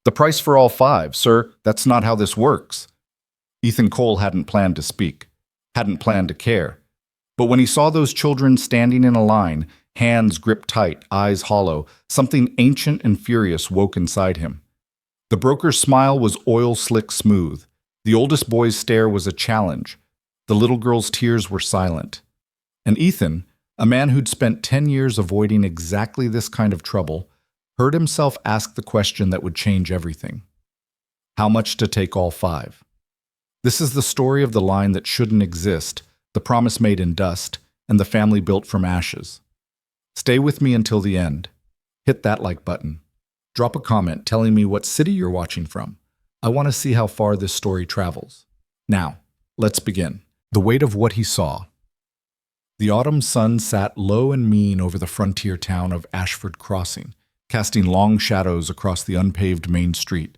The price for all five, sir. That's not how this works. Ethan Cole hadn't planned to speak, hadn't planned to care. But when he saw those children standing in a line, hands gripped tight, eyes hollow, something ancient and furious woke inside him. The broker's smile was oil-slick smooth. The oldest boy's stare was a challenge. The little girl's tears were silent. And Ethan, a man who'd spent 10 years avoiding exactly this kind of trouble, heard himself ask the question that would change everything. How much to take all five? This is the story of the line that shouldn't exist, the promise made in dust, and the family built from ashes. Stay with me until the end. Hit that like button. Drop a comment telling me what city you're watching from. I want to see how far this story travels. Now, let's begin. The weight of what he saw. The autumn sun sat low and mean over the frontier town of Ashford Crossing, casting long shadows across the unpaved main street.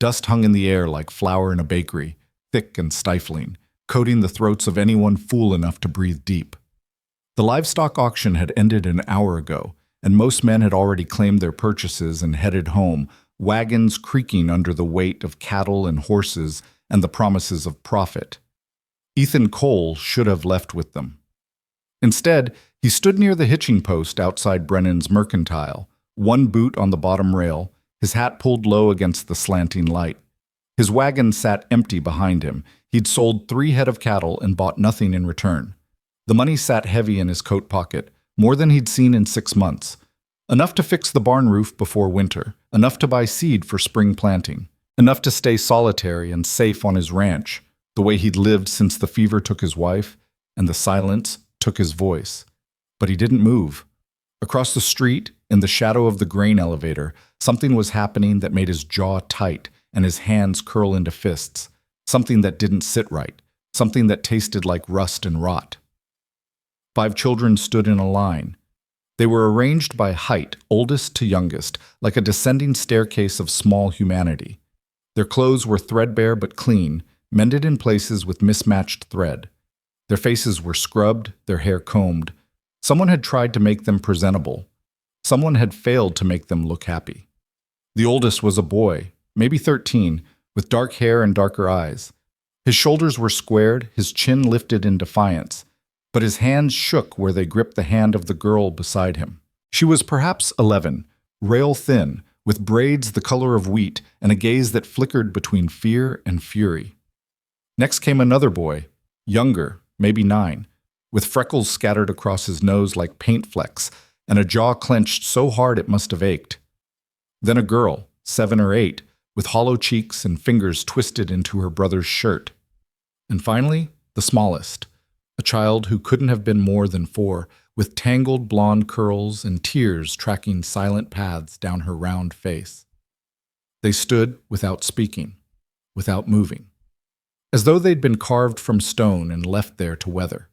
Dust hung in the air like flour in a bakery, thick and stifling, coating the throats of anyone fool enough to breathe deep. The livestock auction had ended an hour ago, and most men had already claimed their purchases and headed home, wagons creaking under the weight of cattle and horses and the promises of profit. Ethan Cole should have left with them. Instead, he stood near the hitching post outside Brennan's Mercantile, one boot on the bottom rail, his hat pulled low against the slanting light. His wagon sat empty behind him. He'd sold 3 head of cattle and bought nothing in return. The money sat heavy in his coat pocket, more than he'd seen in 6 months. Enough to fix the barn roof before winter, enough to buy seed for spring planting, enough to stay solitary and safe on his ranch, the way he'd lived since the fever took his wife and the silence took his voice. But he didn't move. Across the street, in the shadow of the grain elevator, something was happening that made his jaw tight and his hands curl into fists, something that didn't sit right, something that tasted like rust and rot. 5 children stood in a line. They were arranged by height, oldest to youngest, like a descending staircase of small humanity. Their clothes were threadbare but clean, mended in places with mismatched thread. Their faces were scrubbed, their hair combed. Someone had tried to make them presentable. Someone had failed to make them look happy. The oldest was a boy, maybe 13, with dark hair and darker eyes. His shoulders were squared, his chin lifted in defiance, but his hands shook where they gripped the hand of the girl beside him. She was perhaps 11, rail-thin, with braids the color of wheat and a gaze that flickered between fear and fury. Next came another boy, younger, maybe 9, with freckles scattered across his nose like paint flecks and a jaw clenched so hard it must have ached. Then a girl, 7 or 8, with hollow cheeks and fingers twisted into her brother's shirt. And finally, the smallest, a child who couldn't have been more than 4, with tangled blonde curls and tears tracking silent paths down her round face. They stood without speaking, without moving, as though they'd been carved from stone and left there to weather.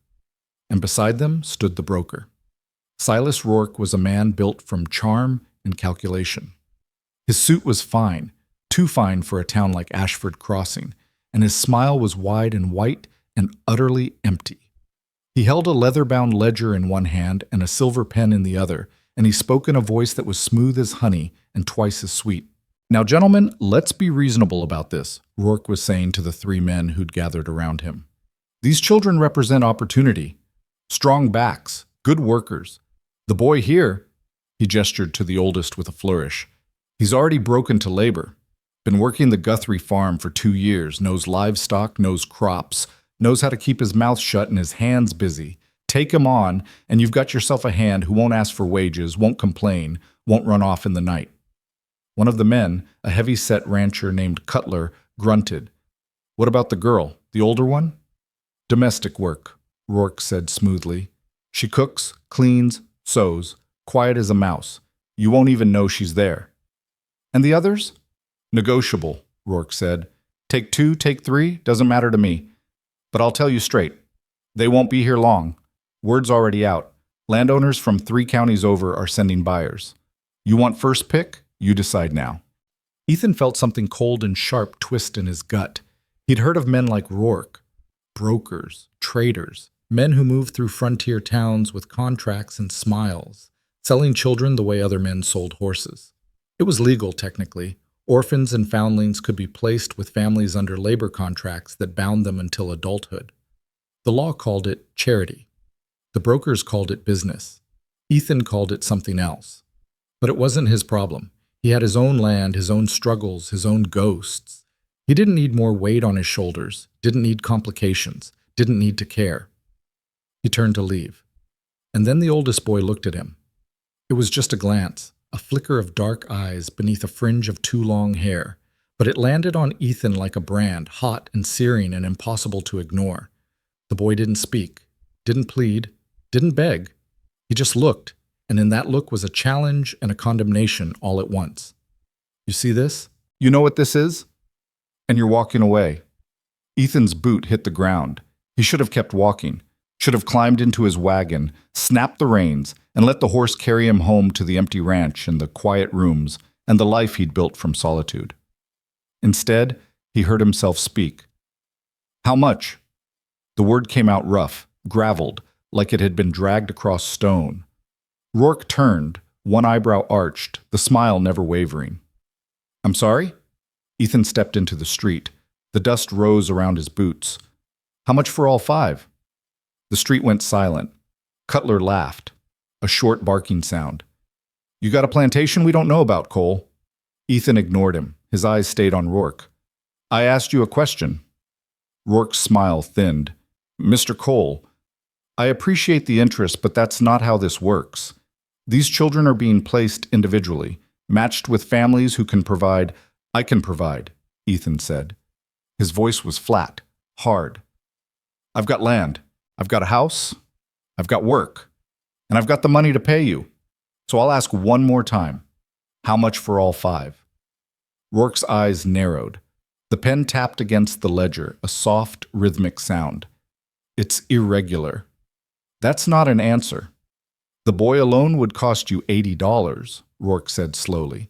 And beside them stood the broker. Silas Rourke was a man built from charm and calculation. His suit was fine, too fine for a town like Ashford Crossing, and his smile was wide and white and utterly empty. He held a leather-bound ledger in one hand and a silver pen in the other, and he spoke in a voice that was smooth as honey and twice as sweet. "Now, gentlemen, let's be reasonable about this," Rourke was saying to the 3 men who'd gathered around him. "These children represent opportunity, strong backs, good workers. The boy here," he gestured to the oldest with a flourish, "he's already broken to labor. Been working the Guthrie farm for 2 years, knows livestock, knows crops, knows how to keep his mouth shut and his hands busy. Take him on, and you've got yourself a hand who won't ask for wages, won't complain, won't run off in the night." One of the men, a heavy-set rancher named Cutler, grunted. "What about the girl, the older one?" "Domestic work," Rourke said smoothly. "She cooks, cleans, sews, quiet as a mouse. You won't even know she's there." "And the others?" "Negotiable," Rourke said. "Take 2, take 3, doesn't matter to me. But I'll tell you straight, they won't be here long. Word's already out. Landowners from 3 counties over are sending buyers. You want first pick? You decide now." Ethan felt something cold and sharp twist in his gut. He'd heard of men like Rourke, brokers, traders, men who moved through frontier towns with contracts and smiles, selling children the way other men sold horses. It was legal, technically. Orphans and foundlings could be placed with families under labor contracts that bound them until adulthood. The law called it charity. The brokers called it business. Ethan called it something else. But it wasn't his problem. He had his own land, his own struggles, his own ghosts. He didn't need more weight on his shoulders, didn't need complications, didn't need to care. He turned to leave. And then the oldest boy looked at him. It was just a glance, a flicker of dark eyes beneath a fringe of too long hair, but it landed on Ethan like a brand, hot and searing and impossible to ignore. The boy didn't speak, didn't plead, didn't beg. He just looked, and in that look was a challenge and a condemnation all at once. You see this? You know what this is? And you're walking away. Ethan's boot hit the ground. He should have kept walking, should have climbed into his wagon, snapped the reins, and let the horse carry him home to the empty ranch and the quiet rooms and the life he'd built from solitude. Instead, he heard himself speak. How much? The word came out rough, graveled, like it had been dragged across stone. Rourke turned, one eyebrow arched, the smile never wavering. I'm sorry? Ethan stepped into the street. The dust rose around his boots. How much for all 5? The street went silent. Cutler laughed, a short barking sound. You got a plantation we don't know about, Cole. Ethan ignored him. His eyes stayed on Rourke. I asked you a question. Rourke's smile thinned. Mr. Cole, I appreciate the interest, but that's not how this works. These children are being placed individually, matched with families who can provide. I can provide, Ethan said. His voice was flat, hard. I've got land. I've got a house. I've got work. And I've got the money to pay you. So I'll ask one more time. How much for all 5? Rourke's eyes narrowed. The pen tapped against the ledger, a soft, rhythmic sound. It's irregular. That's not an answer. The boy alone would cost you $80, Rourke said slowly.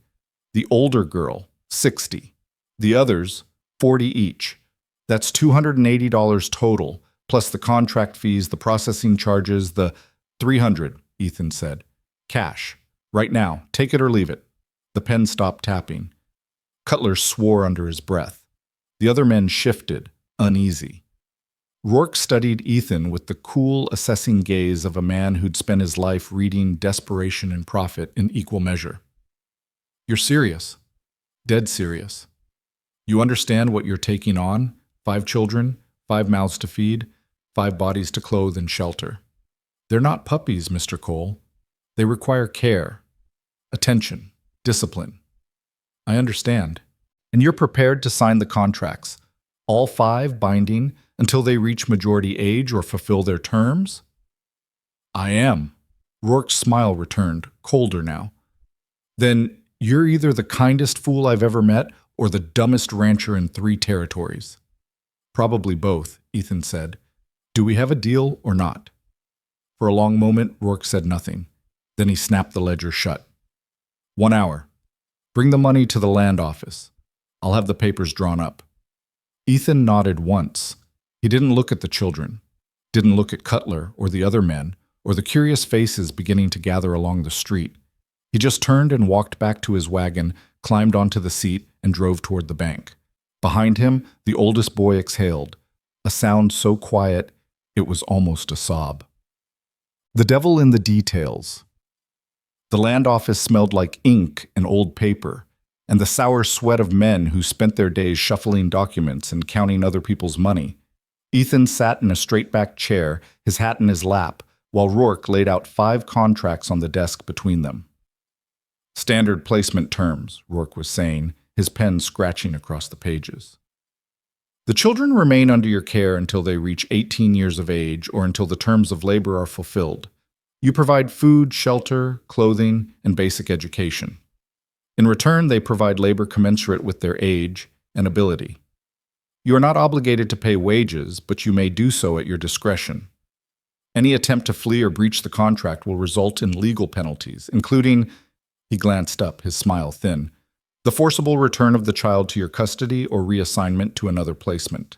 The older girl, $60. The others, $40 each. That's $280 total, plus the contract fees, the processing charges, the $300, Ethan said. Cash. Right now. Take it or leave it. The pen stopped tapping. Cutler swore under his breath. The other men shifted, uneasy. Rourke studied Ethan with the cool, assessing gaze of a man who'd spent his life reading desperation and profit in equal measure. You're serious. Dead serious. You understand what you're taking on? 5 children, 5 mouths to feed, 5 bodies to clothe and shelter. They're not puppies, Mr. Cole. They require care, attention, discipline. I understand. And you're prepared to sign the contracts, all 5 binding, until they reach majority age or fulfill their terms? I am. Rourke's smile returned, colder now. Then you're either the kindest fool I've ever met or the dumbest rancher in 3 territories. Probably both, Ethan said. Do we have a deal or not? For a long moment, Rourke said nothing. Then he snapped the ledger shut. 1 hour. Bring the money to the land office. I'll have the papers drawn up. Ethan nodded once. He didn't look at the children, didn't look at Cutler or the other men, or the curious faces beginning to gather along the street. He just turned and walked back to his wagon, climbed onto the seat, and drove toward the bank. Behind him, the oldest boy exhaled, a sound so quiet it was almost a sob. The devil in the details. The land office smelled like ink and old paper, and the sour sweat of men who spent their days shuffling documents and counting other people's money. Ethan sat in a straight-backed chair, his hat in his lap, while Rourke laid out 5 contracts on the desk between them. Standard placement terms, Rourke was saying, his pen scratching across the pages. The children remain under your care until they reach 18 years of age or until the terms of labor are fulfilled. You provide food, shelter, clothing, and basic education. In return, they provide labor commensurate with their age and ability. You are not obligated to pay wages, but you may do so at your discretion. Any attempt to flee or breach the contract will result in legal penalties, including, he glanced up, his smile thin, the forcible return of the child to your custody or reassignment to another placement.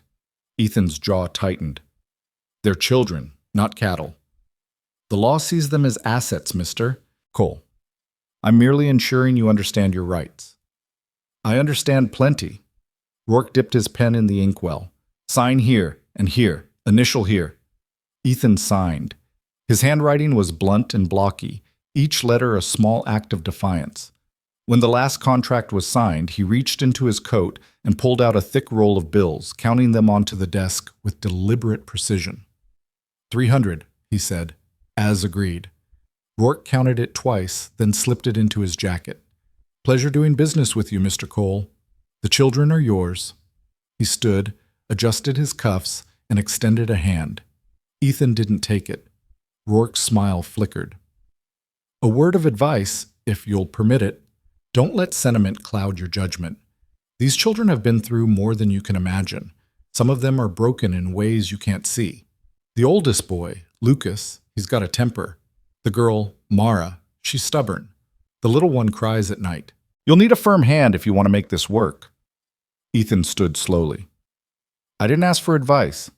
Ethan's jaw tightened. They're children, not cattle. The law sees them as assets, Mr. Cole. I'm merely ensuring you understand your rights. I understand plenty. Rourke dipped his pen in the inkwell. Sign here and here. Initial here. Ethan signed. His handwriting was blunt and blocky, each letter a small act of defiance. When the last contract was signed, he reached into his coat and pulled out a thick roll of bills, counting them onto the desk with deliberate precision. 300, he said, as agreed. Rourke counted it twice, then slipped it into his jacket. Pleasure doing business with you, Mr. Cole. The children are yours. He stood, adjusted his cuffs, and extended a hand. Ethan didn't take it. Rourke's smile flickered. A word of advice, if you'll permit it. Don't let sentiment cloud your judgment. These children have been through more than you can imagine. Some of them are broken in ways you can't see. The oldest boy, Lucas, he's got a temper. The girl, Mara, she's stubborn. The little one cries at night. You'll need a firm hand if you want to make this work. Ethan stood slowly. I didn't ask for advice.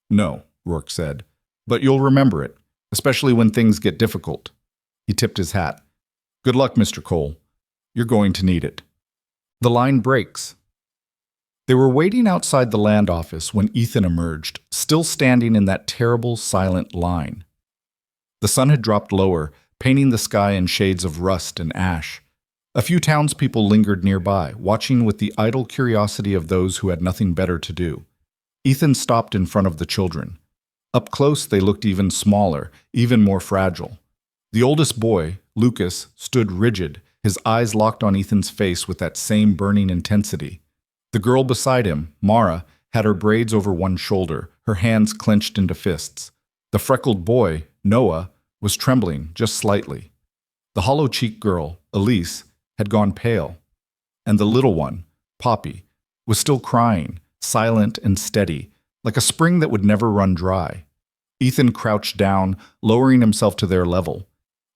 No, Rourke said, but you'll remember it, especially when things get difficult. He tipped his hat. Good luck, Mr. Cole. You're going to need it. The line breaks. They were waiting outside the land office when Ethan emerged, still standing in that terrible, silent line. The sun had dropped lower, painting the sky in shades of rust and ash. A few townspeople lingered nearby, watching with the idle curiosity of those who had nothing better to do. Ethan stopped in front of the children. Up close, they looked even smaller, even more fragile. The oldest boy, Lucas, stood rigid, his eyes locked on Ethan's face with that same burning intensity. The girl beside him, Mara, had her braids over one shoulder, her hands clenched into fists. The freckled boy, Noah, was trembling just slightly. The hollow-cheeked girl, Elise, had gone pale. And the little one, Poppy, was still crying, silent and steady, like a spring that would never run dry. Ethan crouched down, lowering himself to their level.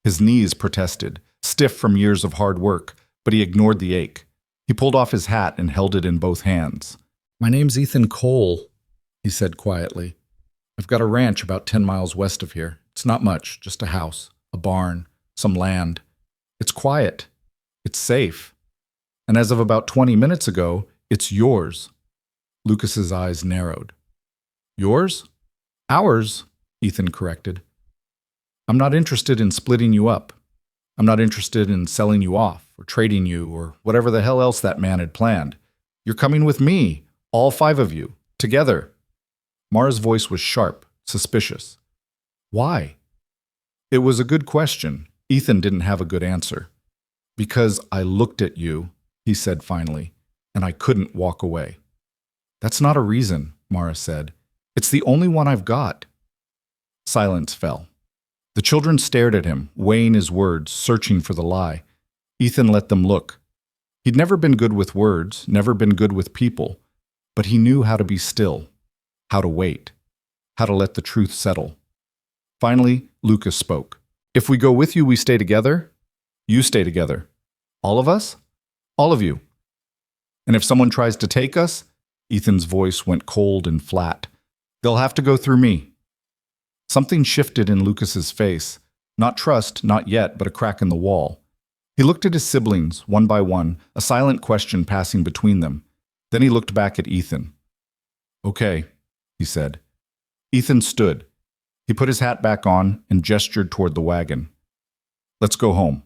His knees protested, stiff from years of hard work, but he ignored the ache. He pulled off his hat and held it in both hands. My name's Ethan Cole, he said quietly. I've got a ranch about 10 miles west of here. It's not much, just a house, a barn, some land. It's quiet. It's safe. And as of about 20 minutes ago, it's yours. Lucas's eyes narrowed. Yours? Ours, Ethan corrected. I'm not interested in splitting you up. I'm not interested in selling you off or trading you or whatever the hell else that man had planned. You're coming with me, all 5 of you, together. Mara's voice was sharp, suspicious. Why? It was a good question. Ethan didn't have a good answer. Because I looked at you, he said finally, and I couldn't walk away. That's not a reason, Mara said. It's the only one I've got. Silence fell. The children stared at him, weighing his words, searching for the lie. Ethan let them look. He'd never been good with words, never been good with people, but he knew how to be still, how to wait, how to let the truth settle. Finally, Lucas spoke. If we go with you, we stay together? You stay together. All of us? All of you. And if someone tries to take us? Ethan's voice went cold and flat. They'll have to go through me. Something shifted in Lucas's face. Not trust, not yet, but a crack in the wall. He looked at his siblings, one by one, a silent question passing between them. Then he looked back at Ethan. Okay, he said. Ethan stood. He put his hat back on and gestured toward the wagon. Let's go home.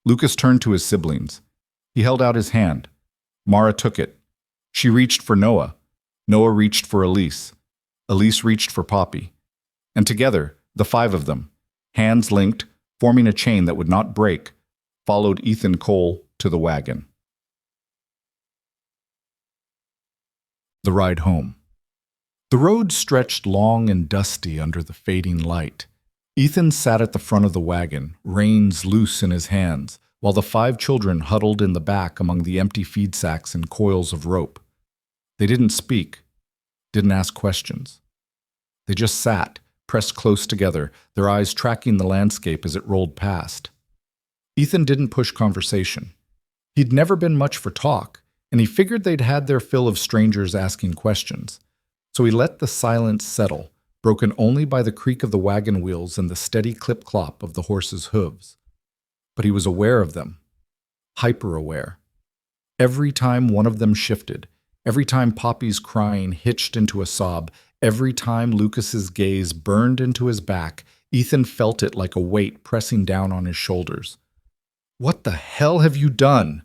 Lucas turned to his siblings. He held out his hand. Mara took it. She reached for Noah. Noah reached for Elise. Elise reached for Poppy. And together, the 5 of them, hands linked, forming a chain that would not break, followed Ethan Cole to the wagon. The ride home. The road stretched long and dusty under the fading light. Ethan sat at the front of the wagon, reins loose in his hands, while the 5 children huddled in the back among the empty feed sacks and coils of rope. They didn't speak, didn't ask questions. They just sat, pressed close together, their eyes tracking the landscape as it rolled past. Ethan didn't push conversation. He'd never been much for talk, and he figured they'd had their fill of strangers asking questions. So he let the silence settle, broken only by the creak of the wagon wheels and the steady clip-clop of the horses' hooves. But he was aware of them, hyper-aware. Every time one of them shifted, every time Poppy's crying hitched into a sob, every time Lucas's gaze burned into his back, Ethan felt it like a weight pressing down on his shoulders. "What the hell have you done?"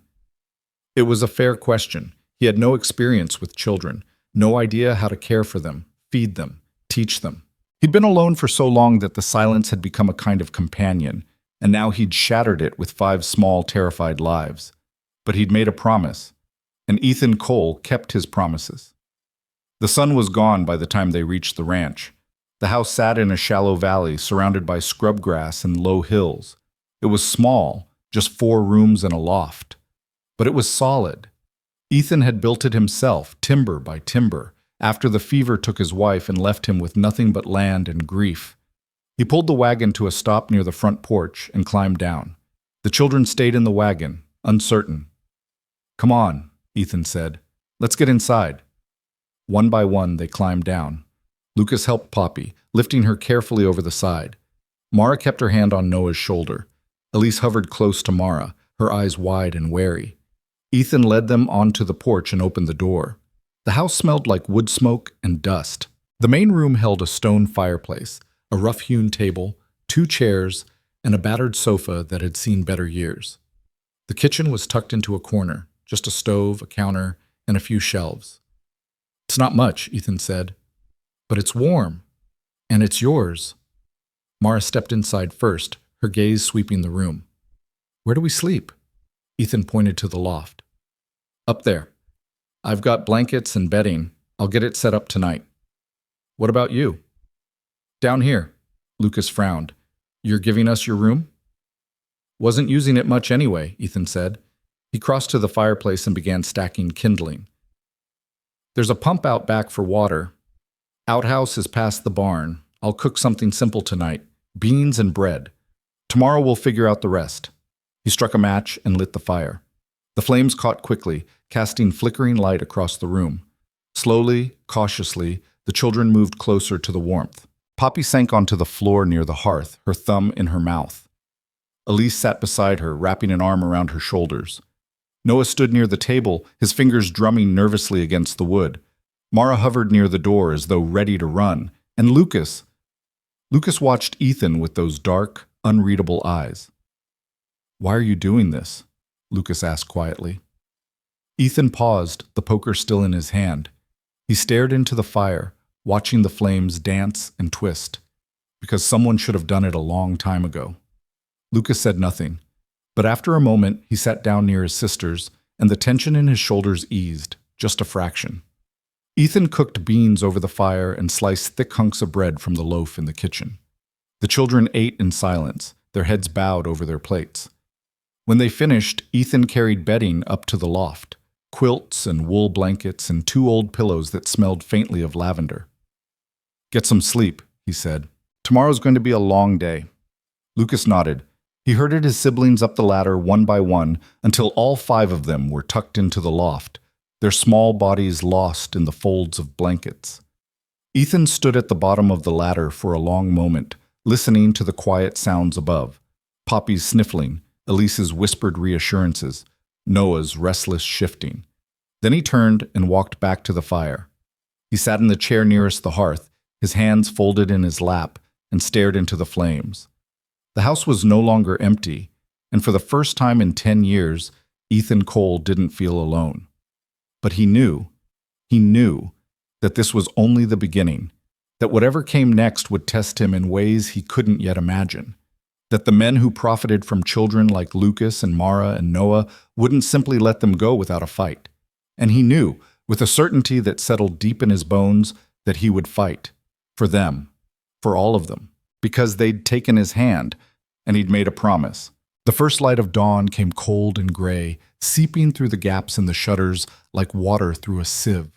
It was a fair question. He had no experience with children, no idea how to care for them, feed them, teach them. He'd been alone for so long that the silence had become a kind of companion, and now he'd shattered it with 5 small, terrified lives. But he'd made a promise, and Ethan Cole kept his promises. The sun was gone by the time they reached the ranch. The house sat in a shallow valley surrounded by scrub grass and low hills. It was small, just 4 rooms and a loft. But it was solid. Ethan had built it himself, timber by timber, after the fever took his wife and left him with nothing but land and grief. He pulled the wagon to a stop near the front porch and climbed down. The children stayed in the wagon, uncertain. "Come on," Ethan said. "Let's get inside." One by one, they climbed down. Lucas helped Poppy, lifting her carefully over the side. Mara kept her hand on Noah's shoulder. Elise hovered close to Mara, her eyes wide and wary. Ethan led them onto the porch and opened the door. The house smelled like wood smoke and dust. The main room held a stone fireplace, a rough-hewn table, 2 chairs, and a battered sofa that had seen better years. The kitchen was tucked into a corner, just a stove, a counter, and a few shelves. "It's not much," Ethan said, "but it's warm, and it's yours." Mara stepped inside first, her gaze sweeping the room. "Where do we sleep?" Ethan pointed to the loft. "Up there. I've got blankets and bedding. I'll get it set up tonight." "What about you?" "Down here." Lucas frowned. "You're giving us your room?" "Wasn't using it much anyway," Ethan said. He crossed to the fireplace and began stacking kindling. "There's a pump out back for water. Outhouse is past the barn. I'll cook something simple tonight, beans and bread. Tomorrow we'll figure out the rest." He struck a match and lit the fire. The flames caught quickly, casting flickering light across the room. Slowly, cautiously, the children moved closer to the warmth. Poppy sank onto the floor near the hearth, her thumb in her mouth. Elise sat beside her, wrapping an arm around her shoulders. Noah stood near the table, his fingers drumming nervously against the wood. Mara hovered near the door as though ready to run. And Lucas watched Ethan with those dark, unreadable eyes. "Why are you doing this?" Lucas asked quietly. Ethan paused, the poker still in his hand. He stared into the fire, watching the flames dance and twist. Because someone should have done it a long time ago. Lucas said nothing, but after a moment he sat down near his sisters, and the tension in his shoulders eased, just a fraction. Ethan cooked beans over the fire and sliced thick hunks of bread from the loaf in the kitchen. The children ate in silence, their heads bowed over their plates. When they finished, Ethan carried bedding up to the loft, quilts and wool blankets and 2 old pillows that smelled faintly of lavender. "Get some sleep," he said. "Tomorrow's going to be a long day." Lucas nodded. He herded his siblings up the ladder one by one until all 5 of them were tucked into the loft, their small bodies lost in the folds of blankets. Ethan stood at the bottom of the ladder for a long moment, listening to the quiet sounds above. Poppy's sniffling, Elise's whispered reassurances, Noah's restless shifting. Then he turned and walked back to the fire. He sat in the chair nearest the hearth, his hands folded in his lap, and stared into the flames. The house was no longer empty, and for the first time in 10 years, Ethan Cole didn't feel alone. But he knew that this was only the beginning, that whatever came next would test him in ways he couldn't yet imagine, that the men who profited from children like Lucas and Mara and Noah wouldn't simply let them go without a fight. And he knew, with a certainty that settled deep in his bones, that he would fight. For them. For all of them. Because they'd taken his hand, and he'd made a promise. The first light of dawn came cold and gray, seeping through the gaps in the shutters like water through a sieve.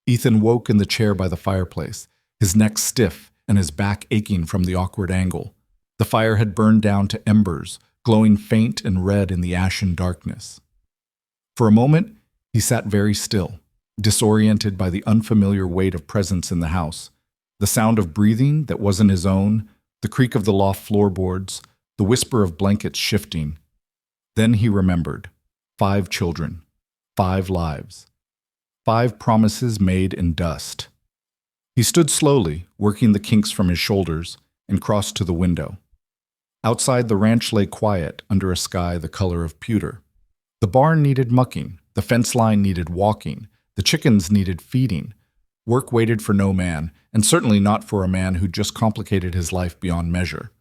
Ethan woke in the chair by the fireplace, his neck stiff and his back aching from the awkward angle. The fire had burned down to embers, glowing faint and red in the ashen darkness. For a moment, he sat very still, disoriented by the unfamiliar weight of presence in the house, the sound of breathing that wasn't his own, the creak of the loft floorboards, the whisper of blankets shifting. Then he remembered. 5 children. 5 lives. 5 promises made in dust. He stood slowly, working the kinks from his shoulders, and crossed to the window. Outside, the ranch lay quiet under a sky the color of pewter. The barn needed mucking, the fence line needed walking, the chickens needed feeding. Work waited for no man, and certainly not for a man who just complicated his life beyond measure.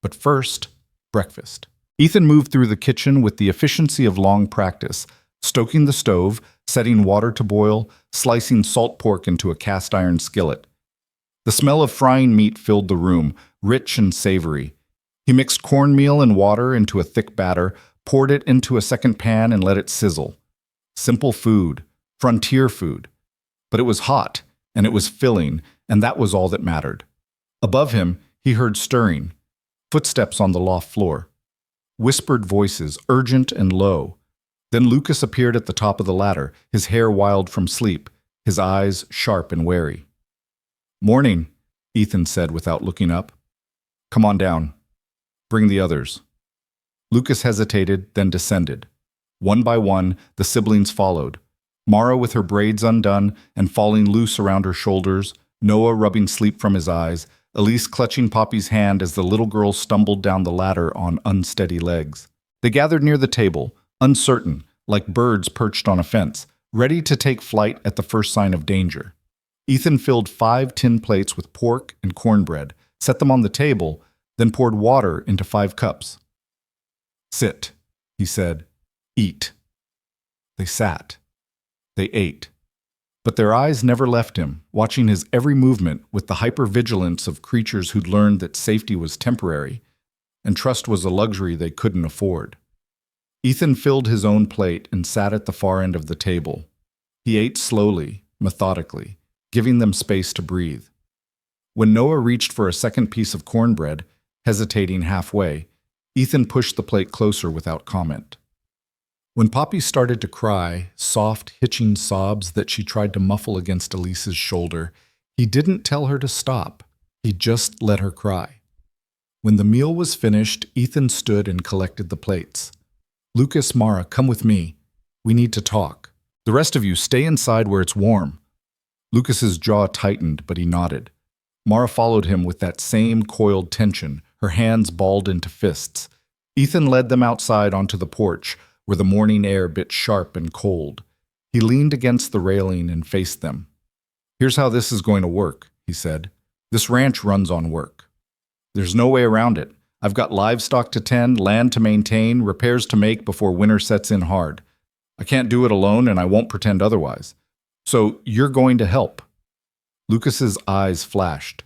But first, breakfast. Ethan moved through the kitchen with the efficiency of long practice, stoking the stove, setting water to boil, slicing salt pork into a cast iron skillet. The smell of frying meat filled the room, rich and savory. He mixed cornmeal and water into a thick batter, poured it into a second pan and let it sizzle. Simple food, frontier food. But it was hot, and it was filling, and that was all that mattered. Above him, he heard stirring, footsteps on the loft floor. Whispered voices, urgent and low. Then Lucas appeared at the top of the ladder, his hair wild from sleep, his eyes sharp and wary. "Morning," Ethan said without looking up. "Come on down. Bring the others." Lucas hesitated, then descended. One by one, the siblings followed. Mara with her braids undone and falling loose around her shoulders, Noah rubbing sleep from his eyes, Elise clutching Poppy's hand as the little girl stumbled down the ladder on unsteady legs. They gathered near the table, uncertain, like birds perched on a fence, ready to take flight at the first sign of danger. Ethan filled 5 tin plates with pork and cornbread, set them on the table, then poured water into 5 cups. "Sit," he said. "Eat." They sat. They ate. But their eyes never left him, watching his every movement with the hypervigilance of creatures who'd learned that safety was temporary, and trust was a luxury they couldn't afford. Ethan filled his own plate and sat at the far end of the table. He ate slowly, methodically, giving them space to breathe. When Noah reached for a second piece of cornbread, hesitating halfway, Ethan pushed the plate closer without comment. When Poppy started to cry, soft, hitching sobs that she tried to muffle against Elise's shoulder, he didn't tell her to stop. He just let her cry. When the meal was finished, Ethan stood and collected the plates. "Lucas, Mara, come with me. We need to talk. The rest of you, stay inside where it's warm." Lucas's jaw tightened, but he nodded. Mara followed him with that same coiled tension, her hands balled into fists. Ethan led them outside onto the porch, where the morning air bit sharp and cold. He leaned against the railing and faced them. "Here's how this is going to work," he said. "This ranch runs on work. There's no way around it. I've got livestock to tend, land to maintain, repairs to make before winter sets in hard. I can't do it alone, and I won't pretend otherwise. So you're going to help." Lucas's eyes flashed.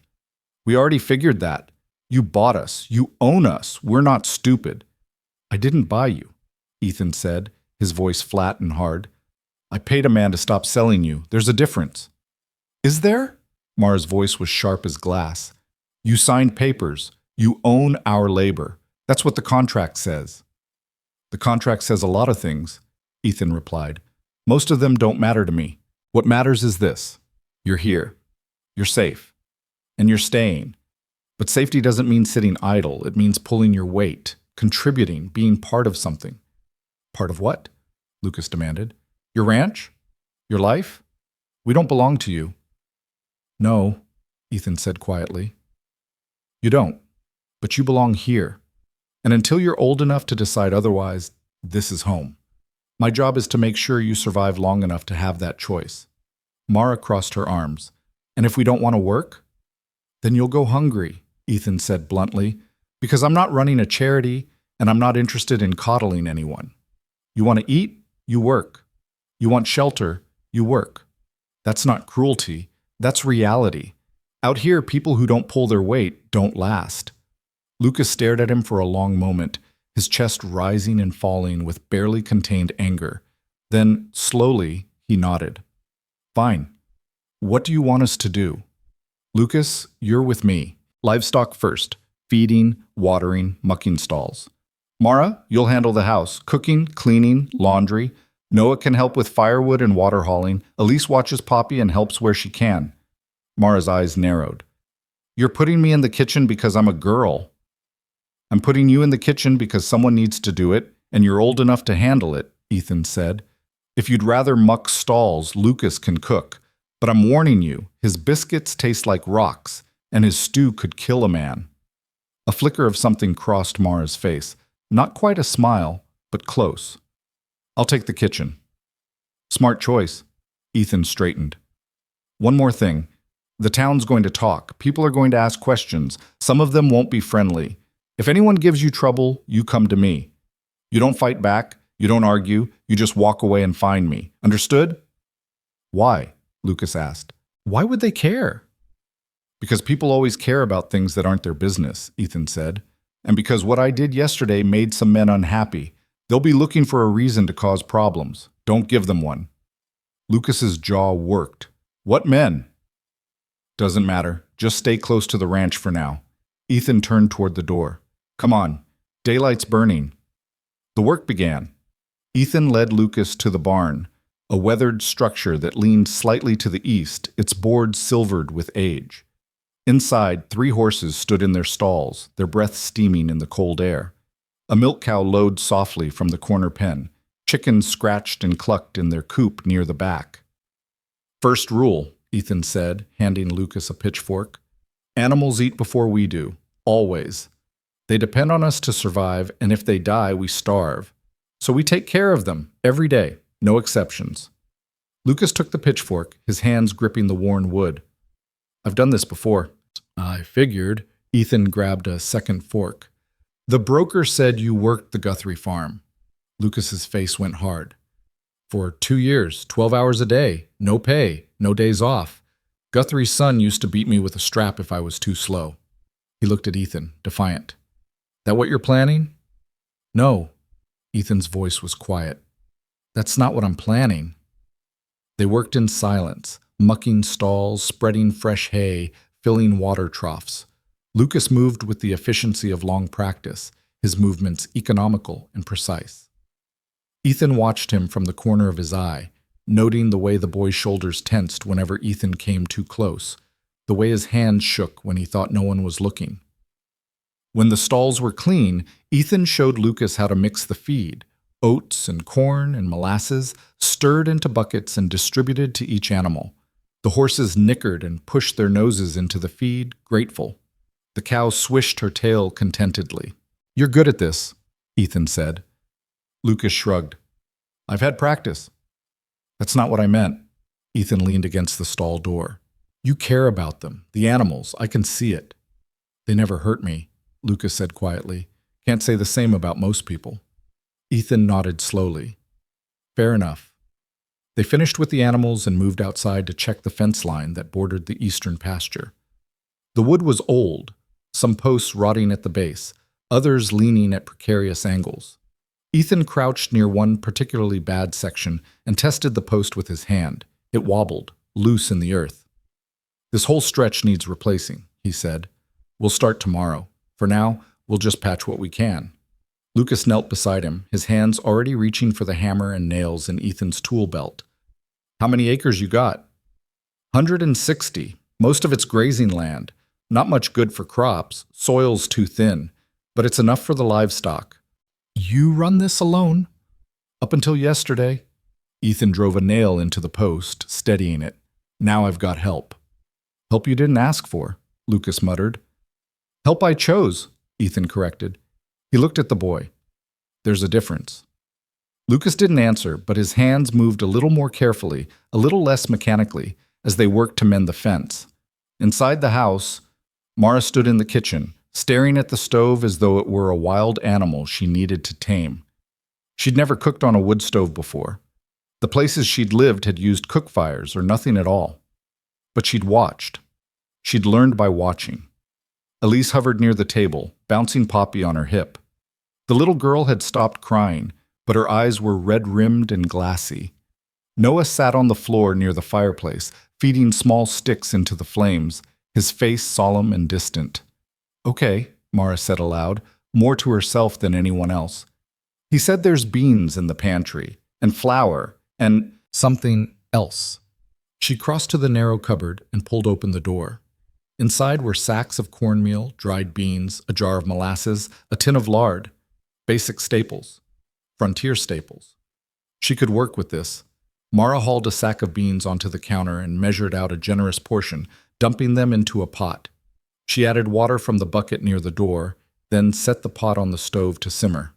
"We already figured that. You bought us. You own us. We're not stupid." "I didn't buy you," Ethan said, his voice flat and hard. "I paid a man to stop selling you. There's a difference." "Is there?" Mara's voice was sharp as glass. "You signed papers. You own our labor. That's what the contract says." "The contract says a lot of things," Ethan replied. "Most of them don't matter to me. What matters is this. You're here. You're safe. And you're staying. But safety doesn't mean sitting idle. It means pulling your weight, contributing, being part of something." "Part of what?" Lucas demanded. "Your ranch? Your life? We don't belong to you." "No," Ethan said quietly. "You don't. But you belong here. And until you're old enough to decide otherwise, this is home. My job is to make sure you survive long enough to have that choice." Mara crossed her arms. "And if we don't want to work?" "Then you'll go hungry," Ethan said bluntly, "because I'm not running a charity and I'm not interested in coddling anyone. You want to eat? You work. You want shelter? You work. That's not cruelty. That's reality. Out here, people who don't pull their weight don't last." Lucas stared at him for a long moment, his chest rising and falling with barely contained anger. Then, slowly, he nodded. "Fine. What do you want us to do?" "Lucas, you're with me. Livestock first. Feeding, watering, mucking stalls. Mara, you'll handle the house. Cooking, cleaning, laundry. Noah can help with firewood and water hauling. Elise watches Poppy and helps where she can." Mara's eyes narrowed. "You're putting me in the kitchen because I'm a girl." "I'm putting you in the kitchen because someone needs to do it, and you're old enough to handle it," Ethan said. If you'd rather muck stalls, Lucas can cook. But I'm warning you, his biscuits taste like rocks, and his stew could kill a man. A flicker of something crossed Mara's face. Not quite a smile, but close. I'll take the kitchen. Smart choice. Ethan straightened. One more thing. The town's going to talk. People are going to ask questions. Some of them won't be friendly. If anyone gives you trouble, you come to me. You don't fight back. You don't argue. You just walk away and find me. Understood? Why? Lucas asked. Why would they care? Because people always care about things that aren't their business, Ethan said. And because what I did yesterday made some men unhappy. They'll be looking for a reason to cause problems. Don't give them one. Lucas's jaw worked. What men? Doesn't matter. Just stay close to the ranch for now. Ethan turned toward the door. Come on. Daylight's burning. The work began. Ethan led Lucas to the barn, a weathered structure that leaned slightly to the east, its boards silvered with age. Inside, 3 horses stood in their stalls, their breath steaming in the cold air. A milk cow lowed softly from the corner pen. Chickens scratched and clucked in their coop near the back. First rule, Ethan said, handing Lucas a pitchfork. Animals eat before we do, always. They depend on us to survive, and if they die, we starve. So we take care of them, every day, no exceptions. Lucas took the pitchfork, his hands gripping the worn wood. I've done this before. I figured. Ethan grabbed a second fork. The broker said you worked the Guthrie farm. Lucas's face went hard. For 2 years, 12 hours a day, no pay, no days off. Guthrie's son used to beat me with a strap if I was too slow. He looked at Ethan, defiant. That what you're planning? No. Ethan's voice was quiet. That's not what I'm planning. They worked in silence, mucking stalls, spreading fresh hay, filling water troughs. Lucas moved with the efficiency of long practice, his movements economical and precise. Ethan watched him from the corner of his eye, noting the way the boy's shoulders tensed whenever Ethan came too close, the way his hands shook when he thought no one was looking. When the stalls were clean, Ethan showed Lucas how to mix the feed, oats and corn and molasses, stirred into buckets and distributed to each animal. The horses nickered and pushed their noses into the feed, grateful. The cow swished her tail contentedly. You're good at this, Ethan said. Lucas shrugged. I've had practice. That's not what I meant. Ethan leaned against the stall door. You care about them, the animals. I can see it. They never hurt me, Lucas said quietly. Can't say the same about most people. Ethan nodded slowly. Fair enough. They finished with the animals and moved outside to check the fence line that bordered the eastern pasture. The wood was old, some posts rotting at the base, others leaning at precarious angles. Ethan crouched near one particularly bad section and tested the post with his hand. It wobbled, loose in the earth. This whole stretch needs replacing, he said. We'll start tomorrow. For now, we'll just patch what we can. Lucas knelt beside him, his hands already reaching for the hammer and nails in Ethan's tool belt. How many acres you got? 160. Most of it's grazing land. Not much good for crops. Soil's too thin. But it's enough for the livestock. You run this alone? Up until yesterday. Ethan drove a nail into the post, steadying it. Now I've got help. Help you didn't ask for, Lucas muttered. Help I chose, Ethan corrected. He looked at the boy. There's a difference. Lucas didn't answer, but his hands moved a little more carefully, a little less mechanically, as they worked to mend the fence. Inside the house, Mara stood in the kitchen, staring at the stove as though it were a wild animal she needed to tame. She'd never cooked on a wood stove before. The places she'd lived had used cook fires or nothing at all. But she'd watched. She'd learned by watching. Elise hovered near the table, bouncing Poppy on her hip. The little girl had stopped crying, but her eyes were red-rimmed and glassy. Noah sat on the floor near the fireplace, feeding small sticks into the flames, his face solemn and distant. Okay, Mara said aloud, more to herself than anyone else. He said there's beans in the pantry, and flour, and something else. She crossed to the narrow cupboard and pulled open the door. Inside were sacks of cornmeal, dried beans, a jar of molasses, a tin of lard. Basic staples. Frontier staples. She could work with this. Mara hauled a sack of beans onto the counter and measured out a generous portion, dumping them into a pot. She added water from the bucket near the door, then set the pot on the stove to simmer.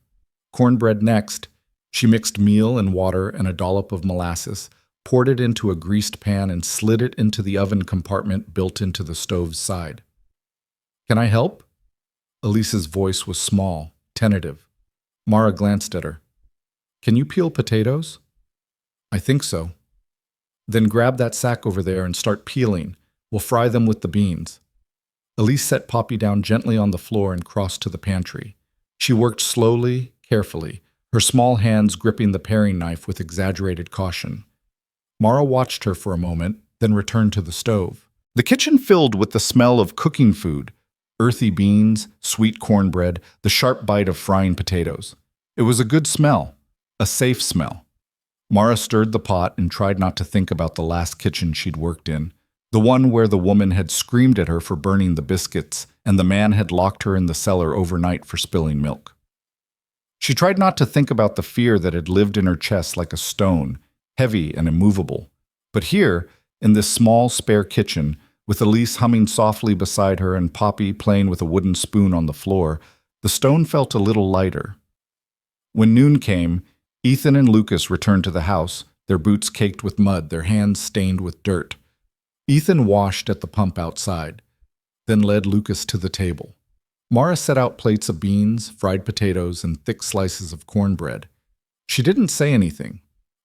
Cornbread next. She mixed meal and water and a dollop of molasses, poured it into a greased pan, and slid it into the oven compartment built into the stove's side. "Can I help?" Elise's voice was small, tentative. Mara glanced at her. "Can you peel potatoes?" "I think so." "Then grab that sack over there and start peeling. We'll fry them with the beans." Elise set Poppy down gently on the floor and crossed to the pantry. She worked slowly, carefully, her small hands gripping the paring knife with exaggerated caution. Mara watched her for a moment, then returned to the stove. The kitchen filled with the smell of cooking food, earthy beans, sweet cornbread, the sharp bite of frying potatoes. It was a good smell, a safe smell. Mara stirred the pot and tried not to think about the last kitchen she'd worked in, the one where the woman had screamed at her for burning the biscuits and the man had locked her in the cellar overnight for spilling milk. She tried not to think about the fear that had lived in her chest like a stone, heavy and immovable. But here, in this small, spare kitchen, with Elise humming softly beside her and Poppy playing with a wooden spoon on the floor, the stone felt a little lighter. When noon came, Ethan and Lucas returned to the house, their boots caked with mud, their hands stained with dirt. Ethan washed at the pump outside, then led Lucas to the table. Mara set out plates of beans, fried potatoes, and thick slices of cornbread. She didn't say anything,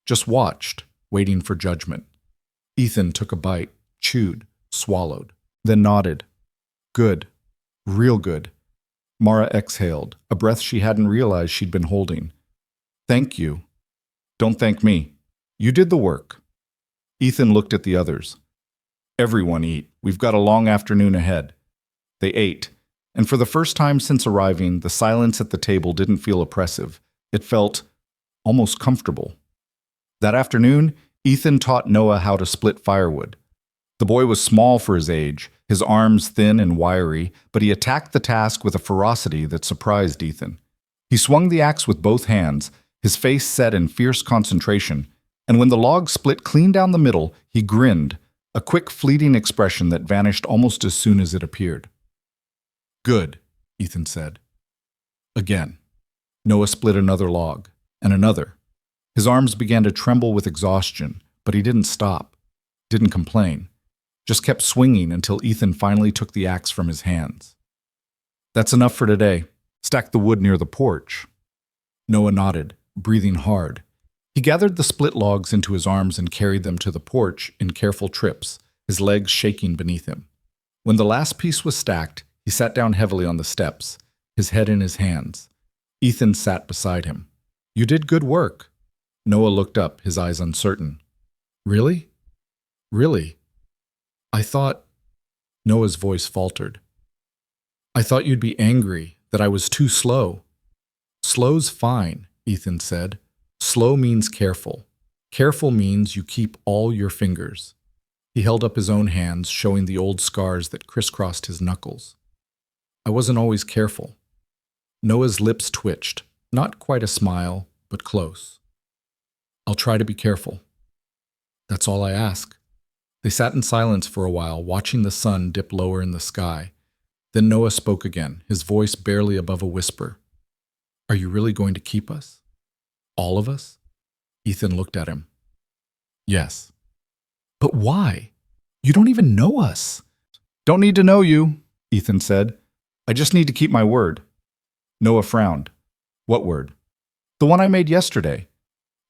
just watched, waiting for judgment. Ethan took a bite, chewed, swallowed, then nodded. Good. Real good. Mara exhaled, a breath she hadn't realized she'd been holding. Thank you. Don't thank me. You did the work. Ethan looked at the others. Everyone eat. We've got a long afternoon ahead. They ate, and for the first time since arriving, the silence at the table didn't feel oppressive. It felt almost comfortable. That afternoon, Ethan taught Noah how to split firewood. The boy was small for his age, his arms thin and wiry, but he attacked the task with a ferocity that surprised Ethan. He swung the axe with both hands, his face set in fierce concentration, and when the log split clean down the middle, he grinned, a quick, fleeting expression that vanished almost as soon as it appeared. Good, Ethan said. Again. Noah split another log, and another. His arms began to tremble with exhaustion, but he didn't stop, didn't complain, just kept swinging until Ethan finally took the axe from his hands. That's enough for today. Stack the wood near the porch. Noah nodded, breathing hard. He gathered the split logs into his arms and carried them to the porch in careful trips, his legs shaking beneath him. When the last piece was stacked, he sat down heavily on the steps, his head in his hands. Ethan sat beside him. You did good work. Noah looked up, his eyes uncertain. Really? Really? I thought... Noah's voice faltered. I thought you'd be angry, that I was too slow. Slow's fine, Ethan said. Slow means careful. Careful means you keep all your fingers. He held up his own hands, showing the old scars that crisscrossed his knuckles. I wasn't always careful. Noah's lips twitched, not quite a smile, but close. I'll try to be careful. That's all I ask. They sat in silence for a while, watching the sun dip lower in the sky. Then Noah spoke again, his voice barely above a whisper. Are you really going to keep us? All of us? Ethan looked at him. Yes. But why? You don't even know us. Don't need to know you, Ethan said. I just need to keep my word. Noah frowned. What word? The one I made yesterday.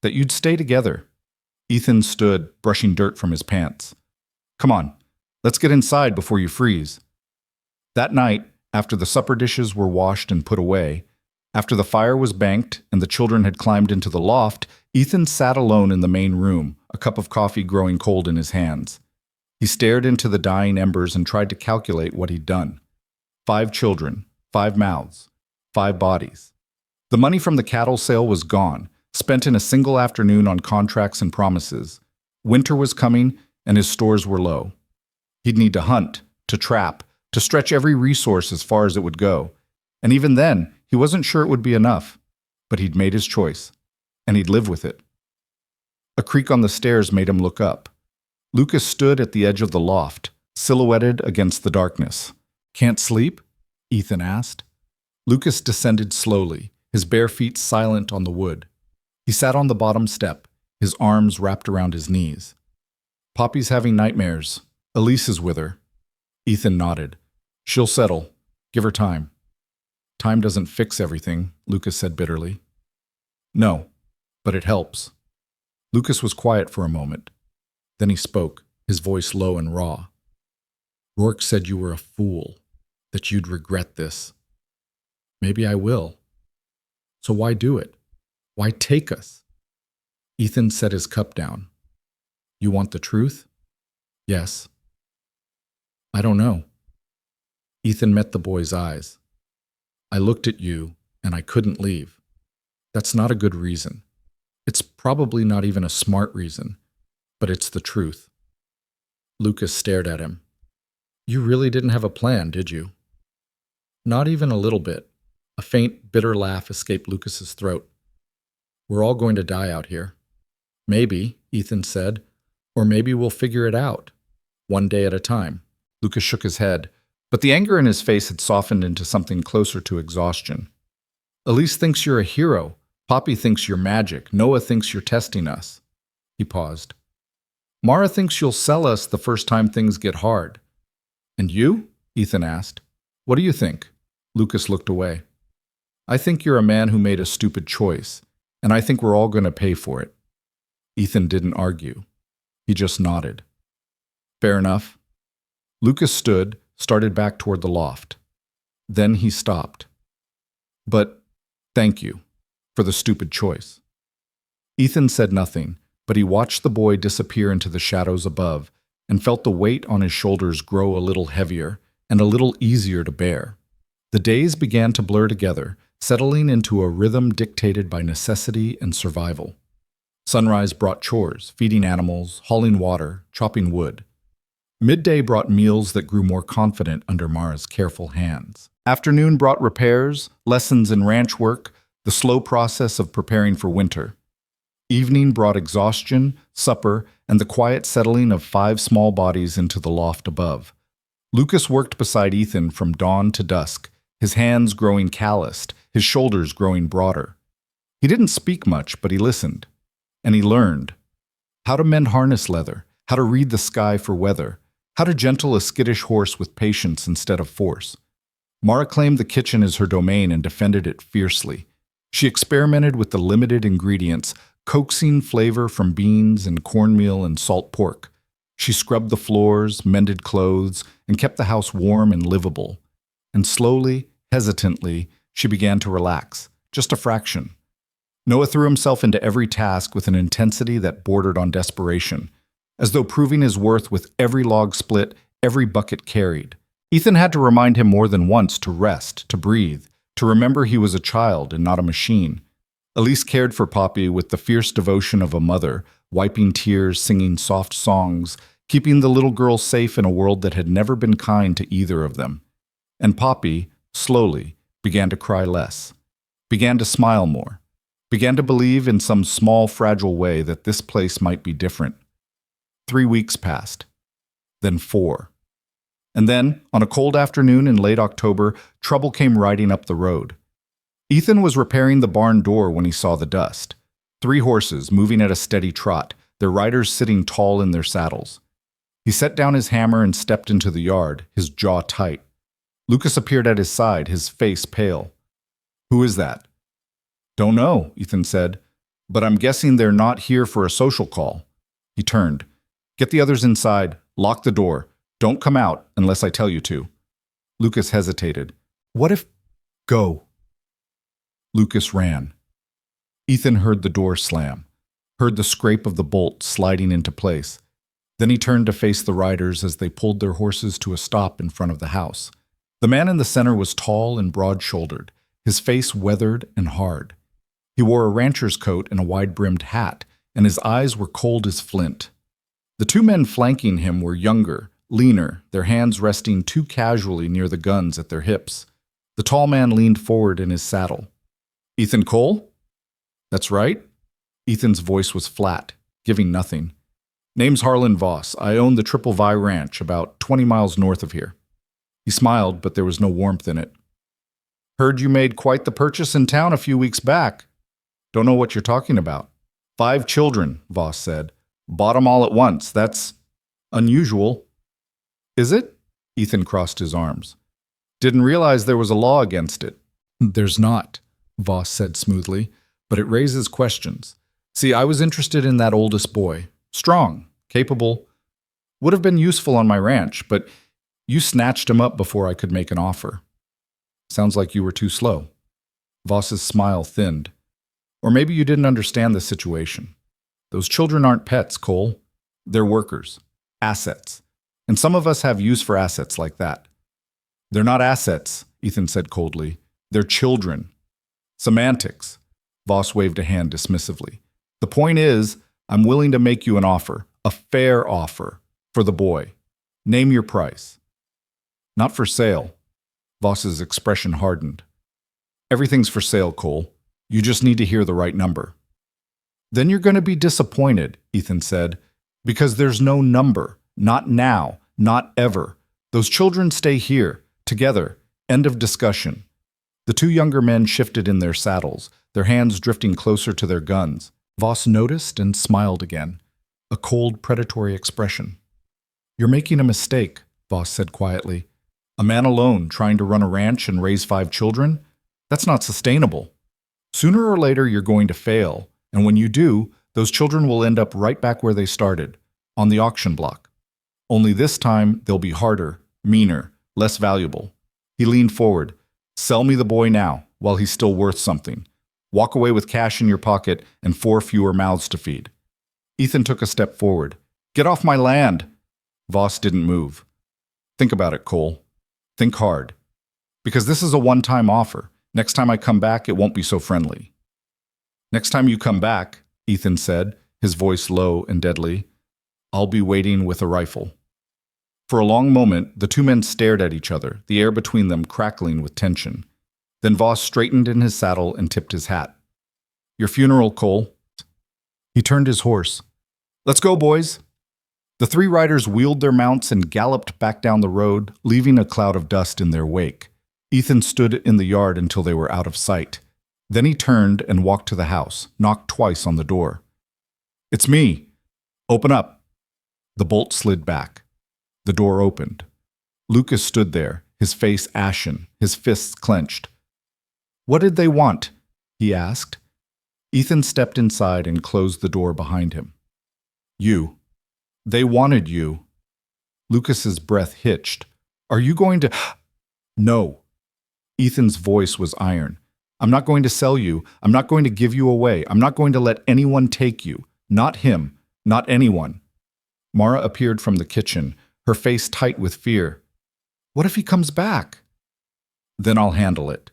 That you'd stay together. Ethan stood, brushing dirt from his pants. Come on, let's get inside before you freeze. That night, after the supper dishes were washed and put away, after the fire was banked and the children had climbed into the loft, Ethan sat alone in the main room, a cup of coffee growing cold in his hands. He stared into the dying embers and tried to calculate what he'd done. 5 children, 5 mouths, 5 bodies. The money from the cattle sale was gone, spent in a single afternoon on contracts and promises. Winter was coming, and his stores were low. He'd need to hunt, to trap, to stretch every resource as far as it would go. And even then, he wasn't sure it would be enough. But he'd made his choice, and he'd live with it. A creak on the stairs made him look up. Lucas stood at the edge of the loft, silhouetted against the darkness. "Can't sleep?" Ethan asked. Lucas descended slowly, his bare feet silent on the wood. He sat on the bottom step, his arms wrapped around his knees. "Poppy's having nightmares. Elise is with her." Ethan nodded. "She'll settle. Give her time." "Time doesn't fix everything," Lucas said bitterly. "No, but it helps." Lucas was quiet for a moment. Then he spoke, his voice low and raw. "Rourke said you were a fool, that you'd regret this. Maybe I will. So why do it? Why take us?" Ethan set his cup down. "You want the truth?" "Yes." "I don't know." Ethan met the boy's eyes. "I looked at you, and I couldn't leave. That's not a good reason. It's probably not even a smart reason, but it's the truth." Lucas stared at him. "You really didn't have a plan, did you?" "Not even a little bit." A faint, bitter laugh escaped Lucas's throat. "We're all going to die out here." "Maybe," Ethan said, "or maybe we'll figure it out, one day at a time." Lucas shook his head, but the anger in his face had softened into something closer to exhaustion. "Elise thinks you're a hero. Poppy thinks you're magic. Noah thinks you're testing us." He paused. "Mara thinks you'll sell us the first time things get hard." "And you?" Ethan asked. "What do you think?" Lucas looked away. "I think you're a man who made a stupid choice, and I think we're all going to pay for it." Ethan didn't argue. He just nodded. "Fair enough." Lucas stood, started back toward the loft. Then he stopped. "But thank you for the stupid choice." Ethan said nothing, but he watched the boy disappear into the shadows above and felt the weight on his shoulders grow a little heavier and a little easier to bear. The days began to blur together, settling into a rhythm dictated by necessity and survival. Sunrise brought chores, feeding animals, hauling water, chopping wood. Midday brought meals that grew more confident under Mara's careful hands. Afternoon brought repairs, lessons in ranch work, the slow process of preparing for winter. Evening brought exhaustion, supper, and the quiet settling of 5 small bodies into the loft above. Lucas worked beside Ethan from dawn to dusk, his hands growing calloused, his shoulders growing broader. He didn't speak much, but he listened. And he learned how to mend harness leather, how to read the sky for weather, how to gentle a skittish horse with patience instead of force. Mara claimed the kitchen as her domain and defended it fiercely. She experimented with the limited ingredients, coaxing flavor from beans and cornmeal and salt pork. She scrubbed the floors, mended clothes, and kept the house warm and livable. And slowly, hesitantly, she began to relax, just a fraction. Noah threw himself into every task with an intensity that bordered on desperation, as though proving his worth with every log split, every bucket carried. Ethan had to remind him more than once to rest, to breathe, to remember he was a child and not a machine. Elise cared for Poppy with the fierce devotion of a mother, wiping tears, singing soft songs, keeping the little girl safe in a world that had never been kind to either of them. And Poppy, slowly, began to cry less, began to smile more, began to believe in some small, fragile way that this place might be different. 3 weeks passed, then 4. And then, on a cold afternoon in late October, trouble came riding up the road. Ethan was repairing the barn door when he saw the dust. 3 horses moving at a steady trot, their riders sitting tall in their saddles. He set down his hammer and stepped into the yard, his jaw tight. Lucas appeared at his side, his face pale. "Who is that?" "Don't know," Ethan said, "but I'm guessing they're not here for a social call." He turned. "Get the others inside. Lock the door. Don't come out unless I tell you to." Lucas hesitated. "What if—" "Go." Lucas ran. Ethan heard the door slam, heard the scrape of the bolt sliding into place. Then he turned to face the riders as they pulled their horses to a stop in front of the house. The man in the center was tall and broad-shouldered, his face weathered and hard. He wore a rancher's coat and a wide-brimmed hat, and his eyes were cold as flint. The 2 men flanking him were younger, leaner, their hands resting too casually near the guns at their hips. The tall man leaned forward in his saddle. "Ethan Cole?" "That's right." Ethan's voice was flat, giving nothing. Name's Harlan Voss. I own the Triple Vi Ranch, about 20 miles north of here. He smiled, but there was no warmth in it. Heard you made quite the purchase in town a few weeks back. Don't know what you're talking about. 5 children, Voss said. Bought 'em all at once. That's unusual. Is it? Ethan crossed his arms. Didn't realize there was a law against it. There's not, Voss said smoothly, but it raises questions. See, I was interested in that oldest boy. Strong, capable, would have been useful on my ranch, but you snatched him up before I could make an offer. Sounds like you were too slow. Voss's smile thinned. Or maybe you didn't understand the situation. Those children aren't pets, Cole. They're workers, assets. And some of us have use for assets like that. They're not assets, Ethan said coldly. They're children. Semantics. Voss waved a hand dismissively. The point is, I'm willing to make you an offer, a fair offer, for the boy. Name your price. Not for sale. Voss's expression hardened. Everything's for sale, Cole. You just need to hear the right number. Then you're going to be disappointed, Ethan said, because there's no number. Not now, not ever. Those children stay here, together. End of discussion. The 2 younger men shifted in their saddles, their hands drifting closer to their guns. Voss noticed and smiled again, a cold, predatory expression. You're making a mistake, Voss said quietly. A man alone trying to run a ranch and raise 5 children? That's not sustainable. Sooner or later, you're going to fail, and when you do, those children will end up right back where they started, on the auction block. Only this time, they'll be harder, meaner, less valuable. He leaned forward. Sell me the boy now, while he's still worth something. Walk away with cash in your pocket and 4 fewer mouths to feed. Ethan took a step forward. Get off my land! Voss didn't move. Think about it, Cole. Think hard. Because this is a one-time offer. Next time I come back, it won't be so friendly. Next time you come back, Ethan said, his voice low and deadly, I'll be waiting with a rifle. For a long moment, the 2 men stared at each other, the air between them crackling with tension. Then Voss straightened in his saddle and tipped his hat. Your funeral, Cole. He turned his horse. Let's go, boys. The 3 riders wheeled their mounts and galloped back down the road, leaving a cloud of dust in their wake. Ethan stood in the yard until they were out of sight. Then he turned and walked to the house, knocked twice on the door. It's me. Open up. The bolt slid back. The door opened. Lucas stood there, his face ashen, his fists clenched. What did they want? He asked. Ethan stepped inside and closed the door behind him. You. They wanted you. Lucas's breath hitched. Are you going to... No. Ethan's voice was iron. I'm not going to sell you. I'm not going to give you away. I'm not going to let anyone take you. Not him. Not anyone. Mara appeared from the kitchen, her face tight with fear. What if he comes back? Then I'll handle it.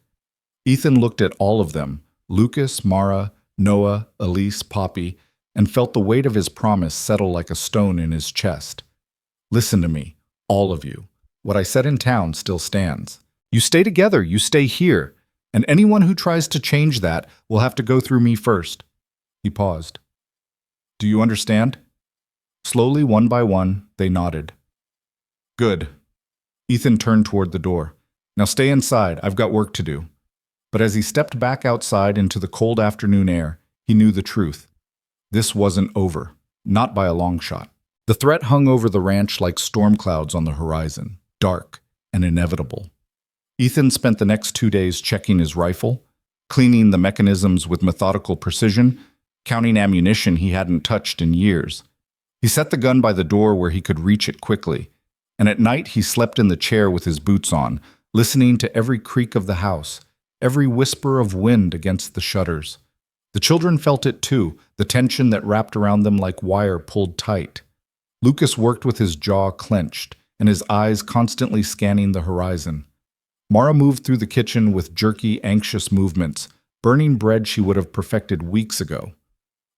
Ethan looked at all of them, Lucas, Mara, Noah, Elise, Poppy, and felt the weight of his promise settle like a stone in his chest. Listen to me, all of you. What I said in town still stands. You stay together, you stay here, and anyone who tries to change that will have to go through me first. He paused. Do you understand? Slowly, one by one, they nodded. Good. Ethan turned toward the door. Now stay inside, I've got work to do. But as he stepped back outside into the cold afternoon air, he knew the truth. This wasn't over, not by a long shot. The threat hung over the ranch like storm clouds on the horizon, dark and inevitable. Ethan spent the next 2 days checking his rifle, cleaning the mechanisms with methodical precision, counting ammunition he hadn't touched in years. He set the gun by the door where he could reach it quickly, and at night he slept in the chair with his boots on, listening to every creak of the house, every whisper of wind against the shutters. The children felt it too, the tension that wrapped around them like wire pulled tight. Lucas worked with his jaw clenched and his eyes constantly scanning the horizon. Mara moved through the kitchen with jerky, anxious movements, burning bread she would have perfected weeks ago.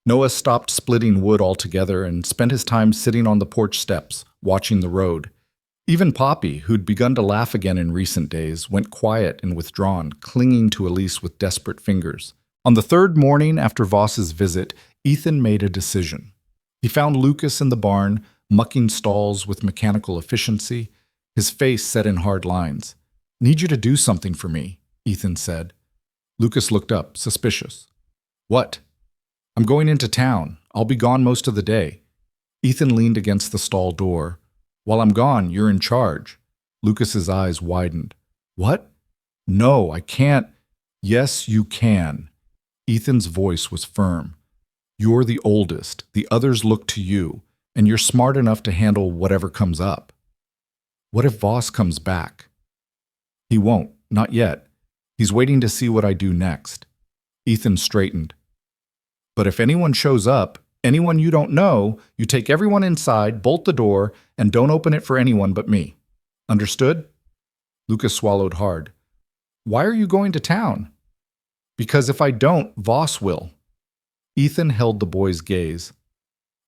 Noah stopped splitting wood altogether and spent his time sitting on the porch steps, watching the road. Even Poppy, who'd begun to laugh again in recent days, went quiet and withdrawn, clinging to Elise with desperate fingers. On the 3rd morning after Voss's visit, Ethan made a decision. He found Lucas in the barn, mucking stalls with mechanical efficiency, his face set in hard lines. "Need you to do something for me," Ethan said. Lucas looked up, suspicious. "What?" "I'm going into town. I'll be gone most of the day." Ethan leaned against the stall door. "While I'm gone, you're in charge." Lucas's eyes widened. "What?" "No, I can't." "Yes, you can." Ethan's voice was firm. "You're the oldest. The others look to you, and you're smart enough to handle whatever comes up." "What if Voss comes back?" "He won't. Not yet. He's waiting to see what I do next." Ethan straightened. "But if anyone shows up, anyone you don't know, you take everyone inside, bolt the door, and don't open it for anyone but me. Understood?" Lucas swallowed hard. "Why are you going to town?" "Because if I don't, Voss will." Ethan held the boy's gaze.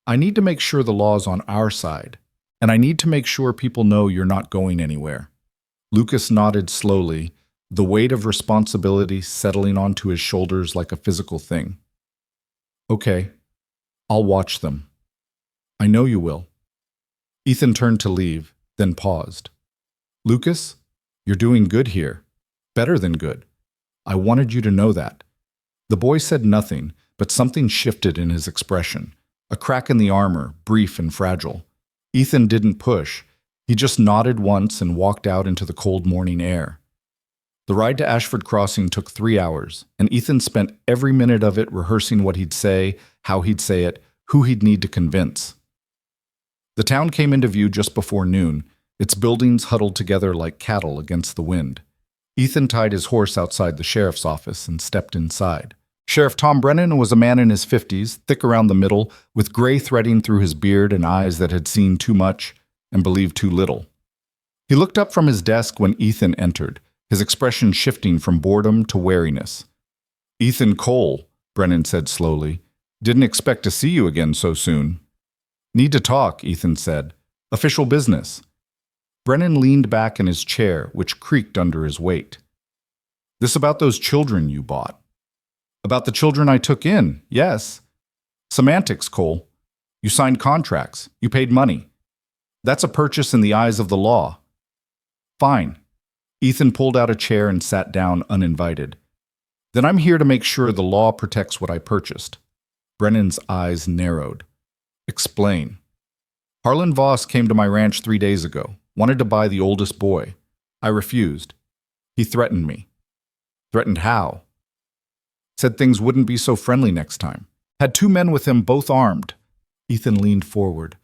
"I need to make sure the law's on our side, and I need to make sure people know you're not going anywhere." Lucas nodded slowly, the weight of responsibility settling onto his shoulders like a physical thing. "Okay, I'll watch them." "I know you will." Ethan turned to leave, then paused. "Lucas, you're doing good here. Better than good. I wanted you to know that." The boy said nothing, but something shifted in his expression. A crack in the armor, brief and fragile. Ethan didn't push. He just nodded once and walked out into the cold morning air. The ride to Ashford Crossing took 3 hours, and Ethan spent every minute of it rehearsing what he'd say, how he'd say it, who he'd need to convince. The town came into view just before noon, its buildings huddled together like cattle against the wind. Ethan tied his horse outside the sheriff's office and stepped inside. Sheriff Tom Brennan was a man in his 50s, thick around the middle, with gray threading through his beard and eyes that had seen too much and believed too little. He looked up from his desk when Ethan entered, his expression shifting from boredom to wariness. "Ethan Cole," Brennan said slowly. "Didn't expect to see you again so soon." "Need to talk," Ethan said. "Official business." Brennan leaned back in his chair, which creaked under his weight. "This about those children you bought." "About the children I took in, yes." "Semantics, Cole. You signed contracts. You paid money. That's a purchase in the eyes of the law." "Fine." Ethan pulled out a chair and sat down uninvited. "Then I'm here to make sure the law protects what I purchased." Brennan's eyes narrowed. "Explain." "Harlan Voss came to my ranch 3 days ago, wanted to buy the oldest boy. I refused. He threatened me." "Threatened how?" "Said things wouldn't be so friendly next time. Had 2 men with him, both armed." Ethan leaned forward.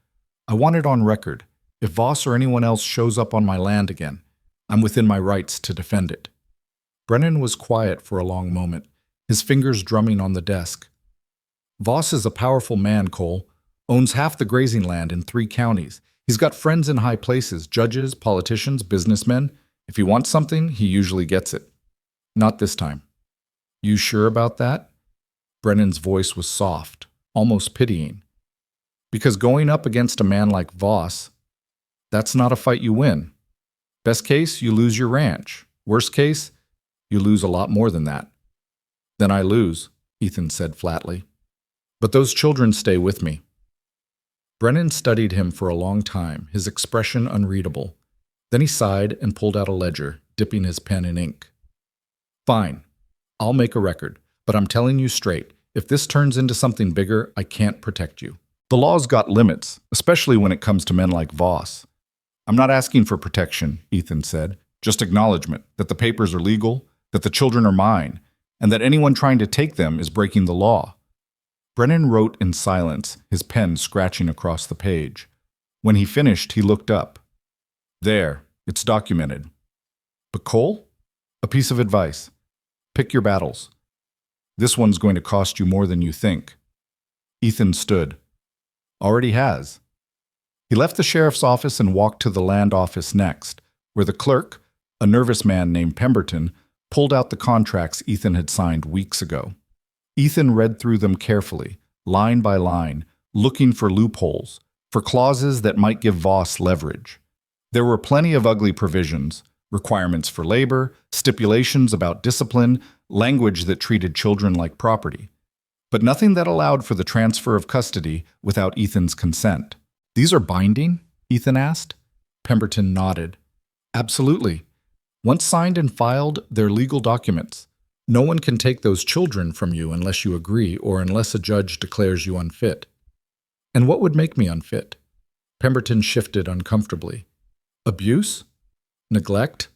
"I want it on record. If Voss or anyone else shows up on my land again, I'm within my rights to defend it." Brennan was quiet for a long moment, his fingers drumming on the desk. "Voss is a powerful man, Cole. Owns half the grazing land in 3 counties. He's got friends in high places, judges, politicians, businessmen. If he wants something, he usually gets it. Not this time." "You sure about that?" Brennan's voice was soft, almost pitying. "Because going up against a man like Voss, that's not a fight you win. Best case, you lose your ranch. Worst case, you lose a lot more than that." "Then I lose," Ethan said flatly. "But those children stay with me." Brennan studied him for a long time, his expression unreadable. Then he sighed and pulled out a ledger, dipping his pen in ink. "Fine. I'll make a record, but I'm telling you straight, if this turns into something bigger, I can't protect you. The law's got limits, especially when it comes to men like Voss." "I'm not asking for protection," Ethan said. "Just acknowledgement that the papers are legal, that the children are mine, and that anyone trying to take them is breaking the law." Brennan wrote in silence, his pen scratching across the page. When he finished, he looked up. "There, it's documented. But Cole? A piece of advice. Pick your battles. This one's going to cost you more than you think." Ethan stood. "Already has." He left the sheriff's office and walked to the land office next, where the clerk, a nervous man named Pemberton, pulled out the contracts Ethan had signed weeks ago. Ethan read through them carefully, line by line, looking for loopholes, for clauses that might give Voss leverage. There were plenty of ugly provisions, requirements for labor, stipulations about discipline, language that treated children like property. but nothing that allowed for the transfer of custody without Ethan's consent. "These are binding?" Ethan asked. Pemberton nodded. "Absolutely. Once signed and filed, they're legal documents. No one can take those children from you unless you agree or unless a judge declares you unfit." "And what would make me unfit?" Pemberton shifted uncomfortably. "Abuse? Neglect?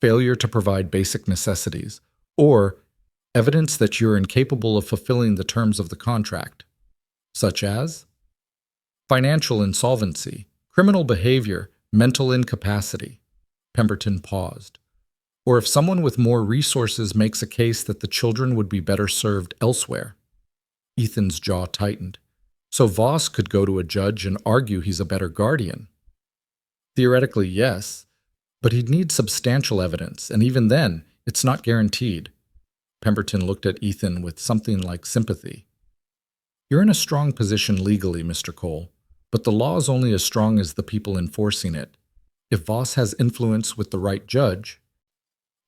Failure to provide basic necessities? Or evidence that you're incapable of fulfilling the terms of the contract, such as financial insolvency, criminal behavior, mental incapacity." Pemberton paused. "Or if someone with more resources makes a case that the children would be better served elsewhere." Ethan's jaw tightened. "So Voss could go to a judge and argue he's a better guardian?" "Theoretically, yes, but he'd need substantial evidence, and even then, it's not guaranteed." Pemberton looked at Ethan with something like sympathy. "You're in a strong position legally, Mr. Cole, but the law's only as strong as the people enforcing it. If Voss has influence with the right judge,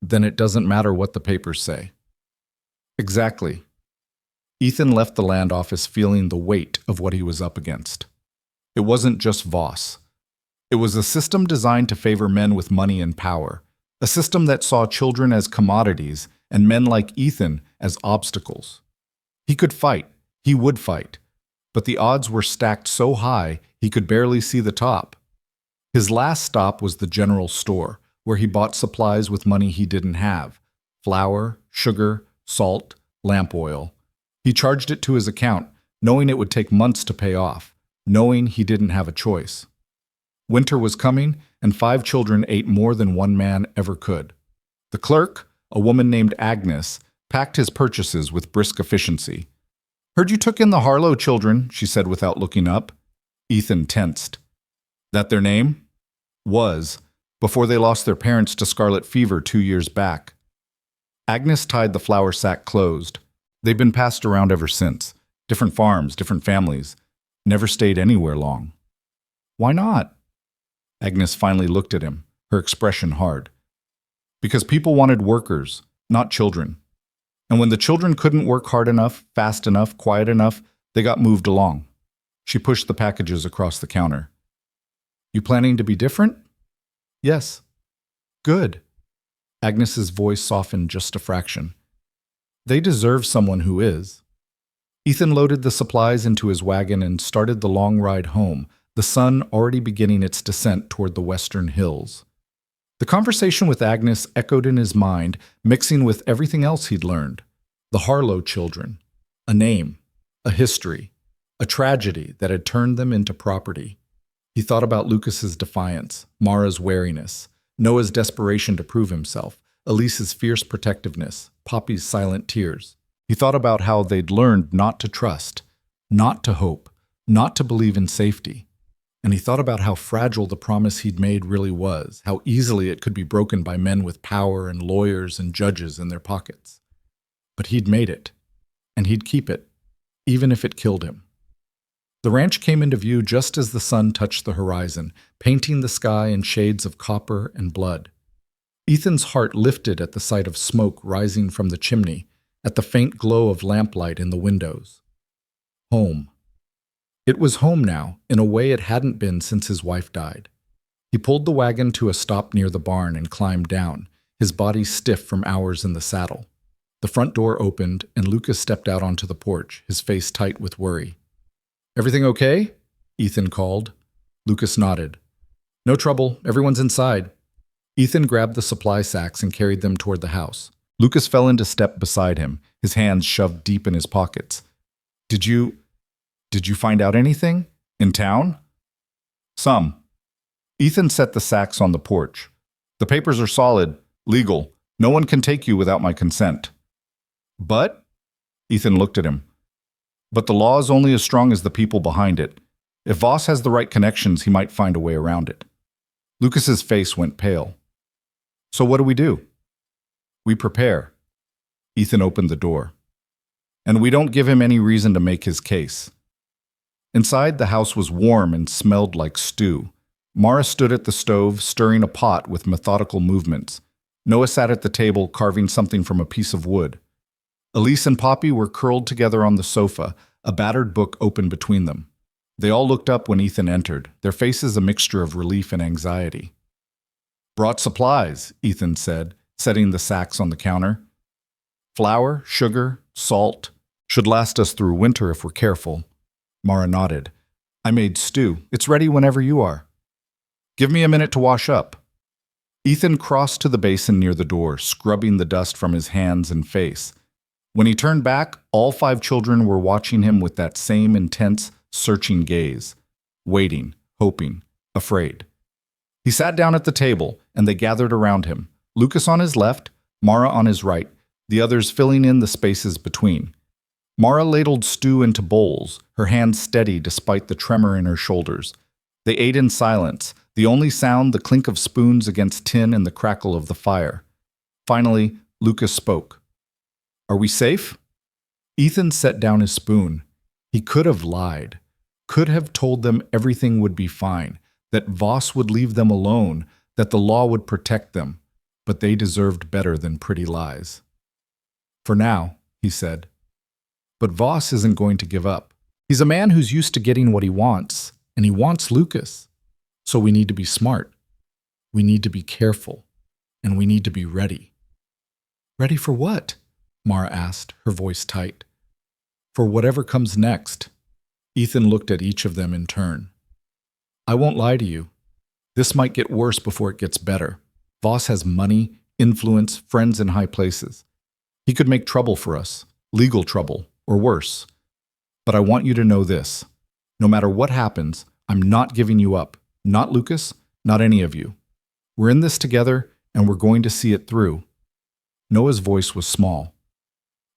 then it doesn't matter what the papers say." "Exactly." Ethan left the land office feeling the weight of what he was up against. It wasn't just Voss. It was a system designed to favor men with money and power, a system that saw children as commodities and men like Ethan as obstacles. He could fight, he would fight, but the odds were stacked so high he could barely see the top. His last stop was the general store, where he bought supplies with money he didn't have: flour, sugar, salt, lamp oil. He charged it to his account, knowing it would take months to pay off, knowing he didn't have a choice. Winter was coming, and 5 children ate more than one man ever could. The clerk, a woman named Agnes, packed his purchases with brisk efficiency. "Heard you took in the Harlow children," she said without looking up. Ethan tensed. "That their name?" "Was, before they lost their parents to scarlet fever 2 years back." Agnes tied the flour sack closed. "They've been passed around ever since. Different farms, different families. Never stayed anywhere long." "Why not?" Agnes finally looked at him, her expression hard. "Because people wanted workers, not children. And when the children couldn't work hard enough, fast enough, quiet enough, they got moved along." She pushed the packages across the counter. "You planning to be different?" "Yes." "Good." Agnes's voice softened just a fraction. "They deserve someone who is." Ethan loaded the supplies into his wagon and started the long ride home, the sun already beginning its descent toward the western hills. The conversation with Agnes echoed in his mind, mixing with everything else he'd learned. The Harlow children, a name, a history, a tragedy that had turned them into property. He thought about Lucas's defiance, Mara's wariness, Noah's desperation to prove himself, Elise's fierce protectiveness, Poppy's silent tears. He thought about how they'd learned not to trust, not to hope, not to believe in safety. And he thought about how fragile the promise he'd made really was, how easily it could be broken by men with power and lawyers and judges in their pockets. But he'd made it, and he'd keep it, even if it killed him. The ranch came into view just as the sun touched the horizon, painting the sky in shades of copper and blood. Ethan's heart lifted at the sight of smoke rising from the chimney, at the faint glow of lamplight in the windows. Home. It was home now, in a way it hadn't been since his wife died. He pulled the wagon to a stop near the barn and climbed down, his body stiff from hours in the saddle. The front door opened, and Lucas stepped out onto the porch, his face tight with worry. "Everything okay?" Ethan called. Lucas nodded. "No trouble. Everyone's inside." Ethan grabbed the supply sacks and carried them toward the house. Lucas fell into step beside him, his hands shoved deep in his pockets. Did you find out anything? In town?" "Some." Ethan set the sacks on the porch. "The papers are solid, legal. No one can take you without my consent." "But?" Ethan looked at him. "But the law is only as strong as the people behind it. If Voss has the right connections, he might find a way around it." Lucas's face went pale. "So what do we do?" "We prepare." Ethan opened the door. "And we don't give him any reason to make his case." Inside, the house was warm and smelled like stew. Mara stood at the stove, stirring a pot with methodical movements. Noah sat at the table, carving something from a piece of wood. Elise and Poppy were curled together on the sofa, a battered book open between them. They all looked up when Ethan entered, their faces a mixture of relief and anxiety. "Brought supplies," Ethan said, setting the sacks on the counter. "Flour, sugar, salt. Should last us through winter if we're careful." Mara nodded. "I made stew. It's ready whenever you are." "Give me a minute to wash up." Ethan crossed to the basin near the door, scrubbing the dust from his hands and face. When he turned back, all 5 children were watching him with that same intense, searching gaze, waiting, hoping, afraid. He sat down at the table, and they gathered around him, Lucas on his left, Mara on his right, the others filling in the spaces between. Mara ladled stew into bowls, her hands steady despite the tremor in her shoulders. They ate in silence, the only sound the clink of spoons against tin and the crackle of the fire. Finally, Lucas spoke. "Are we safe?" Ethan set down his spoon. He could have lied, could have told them everything would be fine, that Voss would leave them alone, that the law would protect them, but they deserved better than pretty lies. "For now," he said. "But Voss isn't going to give up. He's a man who's used to getting what he wants, and he wants Lucas. So we need to be smart. We need to be careful, and we need to be ready." "Ready for what?" Mara asked, her voice tight. "For whatever comes next." Ethan looked at each of them in turn. "I won't lie to you. This might get worse before it gets better. Voss has money, influence, friends in high places. He could make trouble for us, legal trouble, or worse. But I want you to know this. No matter what happens, I'm not giving you up. Not Lucas, not any of you. We're in this together, and we're going to see it through." Noah's voice was small.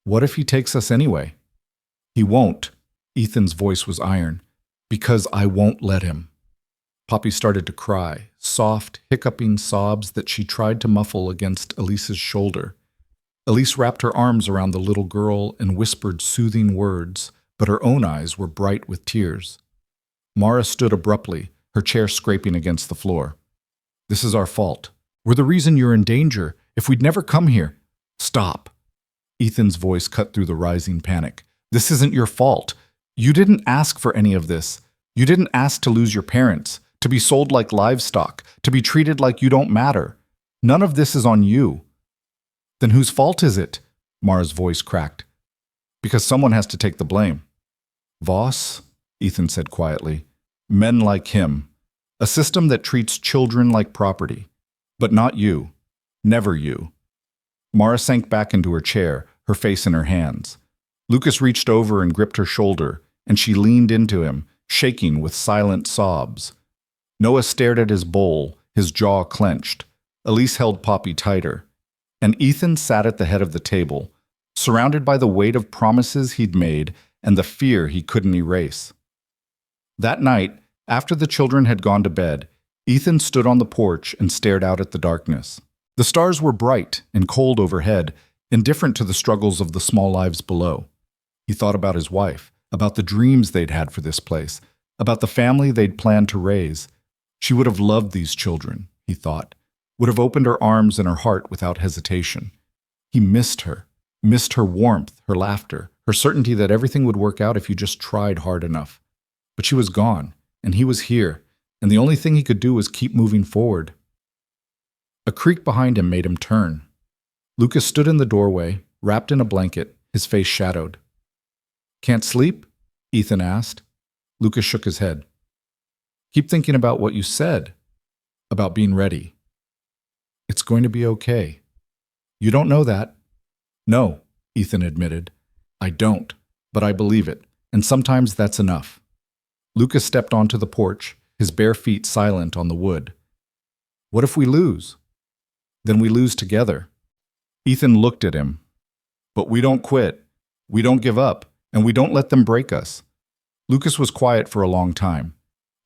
"What if he takes us anyway?" "He won't." Ethan's voice was iron. "Because I won't let him." Poppy started to cry, soft, hiccuping sobs that she tried to muffle against Elise's shoulder. Elise wrapped her arms around the little girl and whispered soothing words, but her own eyes were bright with tears. Mara stood abruptly, her chair scraping against the floor. "This is our fault. We're the reason you're in danger. If we'd never come here—" "Stop." Ethan's voice cut through the rising panic. "This isn't your fault. You didn't ask for any of this. You didn't ask to lose your parents, to be sold like livestock, to be treated like you don't matter. None of this is on you." "Then whose fault is it?" Mara's voice cracked. "Because someone has to take the blame." "Voss," Ethan said quietly. "Men like him. A system that treats children like property. But not you. Never you." Mara sank back into her chair, her face in her hands. Lucas reached over and gripped her shoulder, and she leaned into him, shaking with silent sobs. Noah stared at his bowl, his jaw clenched. Elise held Poppy tighter. And Ethan sat at the head of the table, surrounded by the weight of promises he'd made and the fear he couldn't erase. That night, after the children had gone to bed, Ethan stood on the porch and stared out at the darkness. The stars were bright and cold overhead, indifferent to the struggles of the small lives below. He thought about his wife, about the dreams they'd had for this place, about the family they'd planned to raise. She would have loved these children, he thought, would have opened her arms and her heart without hesitation. He missed her warmth, her laughter, her certainty that everything would work out if you just tried hard enough. But she was gone, and he was here, and the only thing he could do was keep moving forward. A creak behind him made him turn. Lucas stood in the doorway, wrapped in a blanket, his face shadowed. "Can't sleep?" Ethan asked. Lucas shook his head. "Keep thinking about what you said, about being ready." "It's going to be okay." "You don't know that." "No," Ethan admitted. "I don't, but I believe it, and sometimes that's enough." Lucas stepped onto the porch, his bare feet silent on the wood. "What if we lose?" "Then we lose together." Ethan looked at him. "But we don't quit. We don't give up, and we don't let them break us." Lucas was quiet for a long time.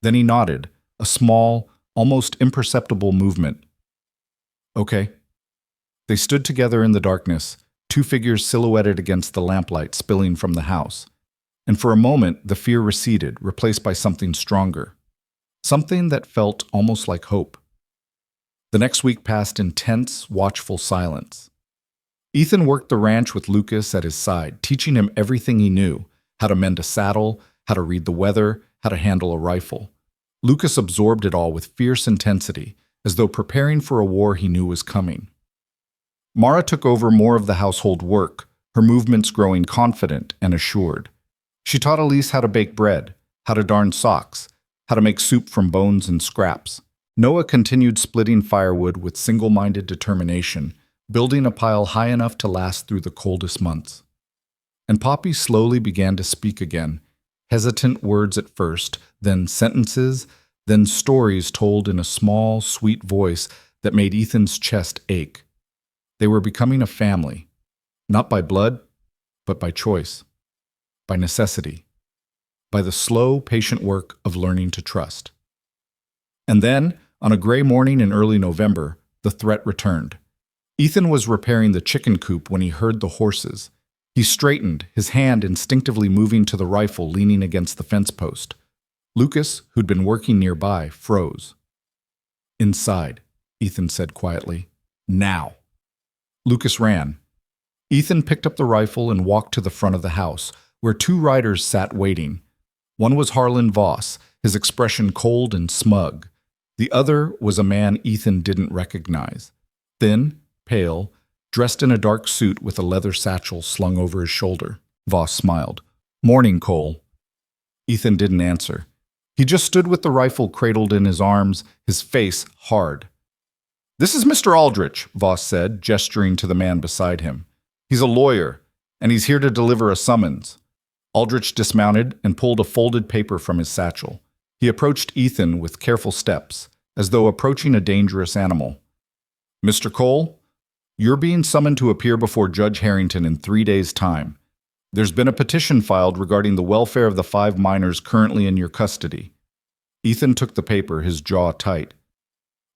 Then he nodded, a small, almost imperceptible movement. "Okay." They stood together in the darkness, two figures silhouetted against the lamplight spilling from the house. And for a moment, the fear receded, replaced by something stronger. Something that felt almost like hope. The next week passed in tense, watchful silence. Ethan worked the ranch with Lucas at his side, teaching him everything he knew: how to mend a saddle, how to read the weather, how to handle a rifle. Lucas absorbed it all with fierce intensity, as though preparing for a war he knew was coming. Mara took over more of the household work, her movements growing confident and assured. She taught Elise how to bake bread, how to darn socks, how to make soup from bones and scraps. Noah continued splitting firewood with single-minded determination, building a pile high enough to last through the coldest months. And Poppy slowly began to speak again, hesitant words at first, then sentences, then stories told in a small, sweet voice that made Ethan's chest ache. They were becoming a family, not by blood, but by choice, by necessity, by the slow, patient work of learning to trust. And then, on a gray morning in early November, the threat returned. Ethan was repairing the chicken coop when he heard the horses. He straightened, his hand instinctively moving to the rifle leaning against the fence post. Lucas, who'd been working nearby, froze. "Inside," Ethan said quietly. "Now." Lucas ran. Ethan picked up the rifle and walked to the front of the house, where two riders sat waiting. One was Harlan Voss, his expression cold and smug. The other was a man Ethan didn't recognize. Thin, pale, dressed in a dark suit with a leather satchel slung over his shoulder. Voss smiled. "Morning, Cole." Ethan didn't answer. He just stood with the rifle cradled in his arms, his face hard. "This is Mr. Aldrich," Voss said, gesturing to the man beside him. "He's a lawyer, and he's here to deliver a summons." Aldrich dismounted and pulled a folded paper from his satchel. He approached Ethan with careful steps, as though approaching a dangerous animal. "Mr. Cole, you're being summoned to appear before Judge Harrington in 3 days' time. There's been a petition filed regarding the welfare of the 5 minors currently in your custody." Ethan took the paper, his jaw tight.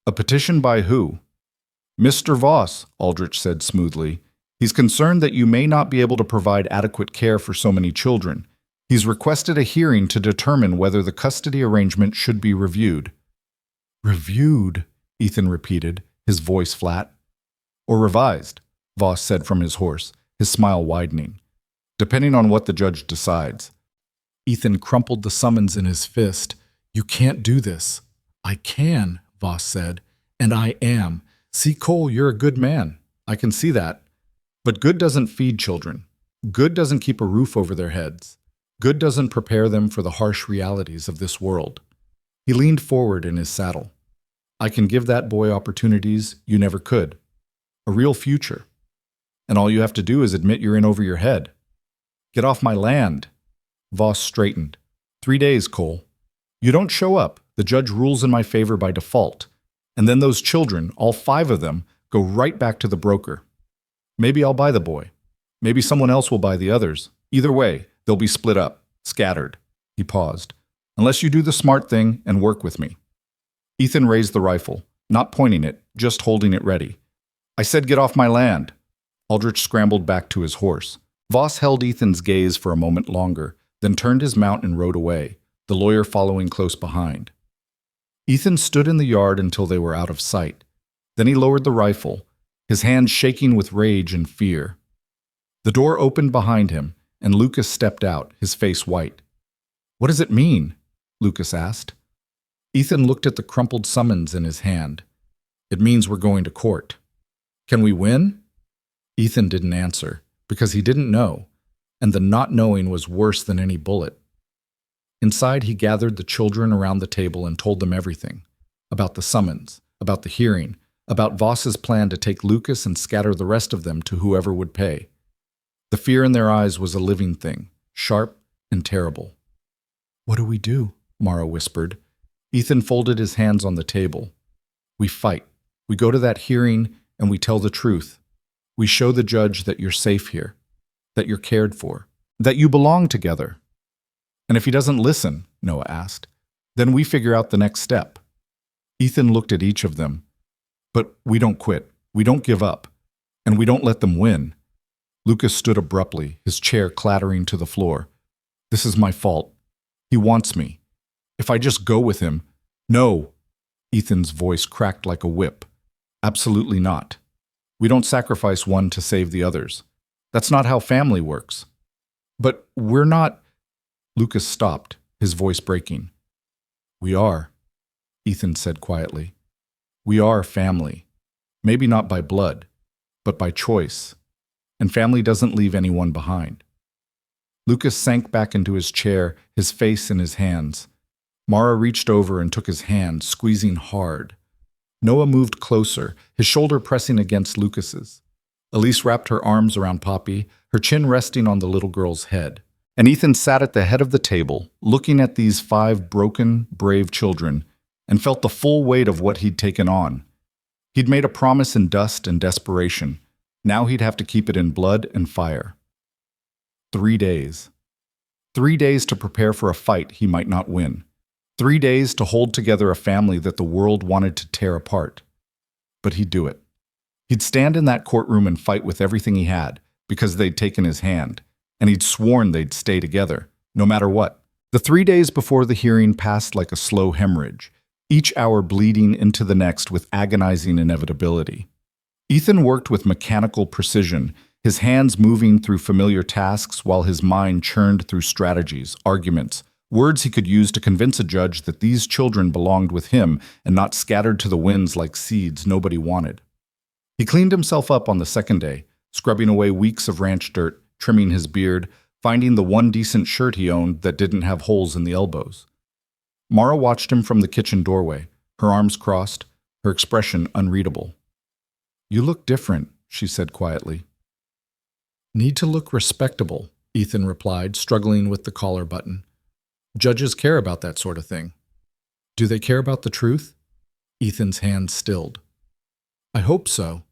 "A petition by who?" "Mr. Voss," Aldrich said smoothly. "He's concerned that you may not be able to provide adequate care for so many children. He's requested a hearing to determine whether the custody arrangement should be reviewed." "Reviewed," Ethan repeated, his voice flat. "Or revised," Voss said from his horse, his smile widening. "Depending on what the judge decides." Ethan crumpled the summons in his fist. "You can't do this." "I can," Voss said, "and I am. See, Cole, you're a good man. I can see that. But good doesn't feed children. Good doesn't keep a roof over their heads. Good doesn't prepare them for the harsh realities of this world." He leaned forward in his saddle. "I can give that boy opportunities you never could. A real future. And all you have to do is admit you're in over your head." "Get off my land." Voss straightened. 3 days, Cole. You don't show up, the judge rules in my favor by default. And then those children, all 5 of them, go right back to the broker. Maybe I'll buy the boy. Maybe someone else will buy the others. Either way, they'll be split up, scattered. He paused. "Unless you do the smart thing and work with me." Ethan raised the rifle, not pointing it, just holding it ready. "I said get off my land." Aldrich scrambled back to his horse. Voss held Ethan's gaze for a moment longer, then turned his mount and rode away, the lawyer following close behind. Ethan stood in the yard until they were out of sight. Then he lowered the rifle, his hands shaking with rage and fear. The door opened behind him, and Lucas stepped out, his face white. "What does it mean?" Lucas asked. Ethan looked at the crumpled summons in his hand. "It means we're going to court." "Can we win?" Ethan didn't answer, because he didn't know, and the not knowing was worse than any bullet. Inside, he gathered the children around the table and told them everything. About the summons, about the hearing, about Voss's plan to take Lucas and scatter the rest of them to whoever would pay. The fear in their eyes was a living thing, sharp and terrible. "What do we do?" Mara whispered. Ethan folded his hands on the table. "We fight. We go to that hearing and we tell the truth. We show the judge that you're safe here, that you're cared for, that you belong together." "And if he doesn't listen," Noah asked, "then we figure out the next step." Ethan looked at each of them. "But we don't quit. We don't give up. And we don't let them win." Lucas stood abruptly, his chair clattering to the floor. "This is my fault. He wants me. If I just go with him—" "No!" Ethan's voice cracked like a whip. "Absolutely not. We don't sacrifice one to save the others. That's not how family works. But we're not. Lucas stopped, his voice breaking. We are, Ethan said quietly. We are family. Maybe not by blood, but by choice. And family doesn't leave anyone behind. Lucas sank back into his chair, his face in his hands. Mara reached over and took his hand, squeezing hard. Noah moved closer, his shoulder pressing against Lucas's. Elise wrapped her arms around Poppy, her chin resting on the little girl's head. And Ethan sat at the head of the table, looking at these 5 broken, brave children, and felt the full weight of what he'd taken on. He'd made a promise in dust and desperation. Now he'd have to keep it in blood and fire. 3 days. 3 days to prepare for a fight he might not win. 3 days to hold together a family that the world wanted to tear apart. But he'd do it. He'd stand in that courtroom and fight with everything he had, because they'd taken his hand, and he'd sworn they'd stay together, no matter what. The 3 days before the hearing passed like a slow hemorrhage, each hour bleeding into the next with agonizing inevitability. Ethan worked with mechanical precision, his hands moving through familiar tasks while his mind churned through strategies, arguments, words he could use to convince a judge that these children belonged with him and not scattered to the winds like seeds nobody wanted. He cleaned himself up on the second day, scrubbing away weeks of ranch dirt, trimming his beard, finding the one decent shirt he owned that didn't have holes in the elbows. Mara watched him from the kitchen doorway, her arms crossed, her expression unreadable. "You look different," she said quietly. "Need to look respectable," Ethan replied, struggling with the collar button. "Judges care about that sort of thing." "Do they care about the truth?" Ethan's hand stilled. "I hope so."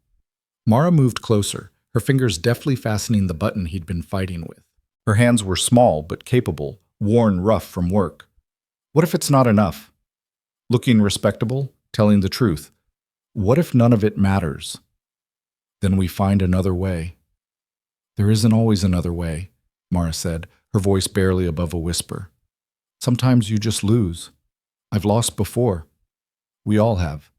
Mara moved closer, her fingers deftly fastening the button he'd been fighting with. Her hands were small but capable, worn rough from work. What if it's not enough? Looking respectable, telling the truth. What if none of it matters? Then we find another way. "There isn't always another way," Mara said, her voice barely above a whisper. "Sometimes you just lose. I've lost before. We all have."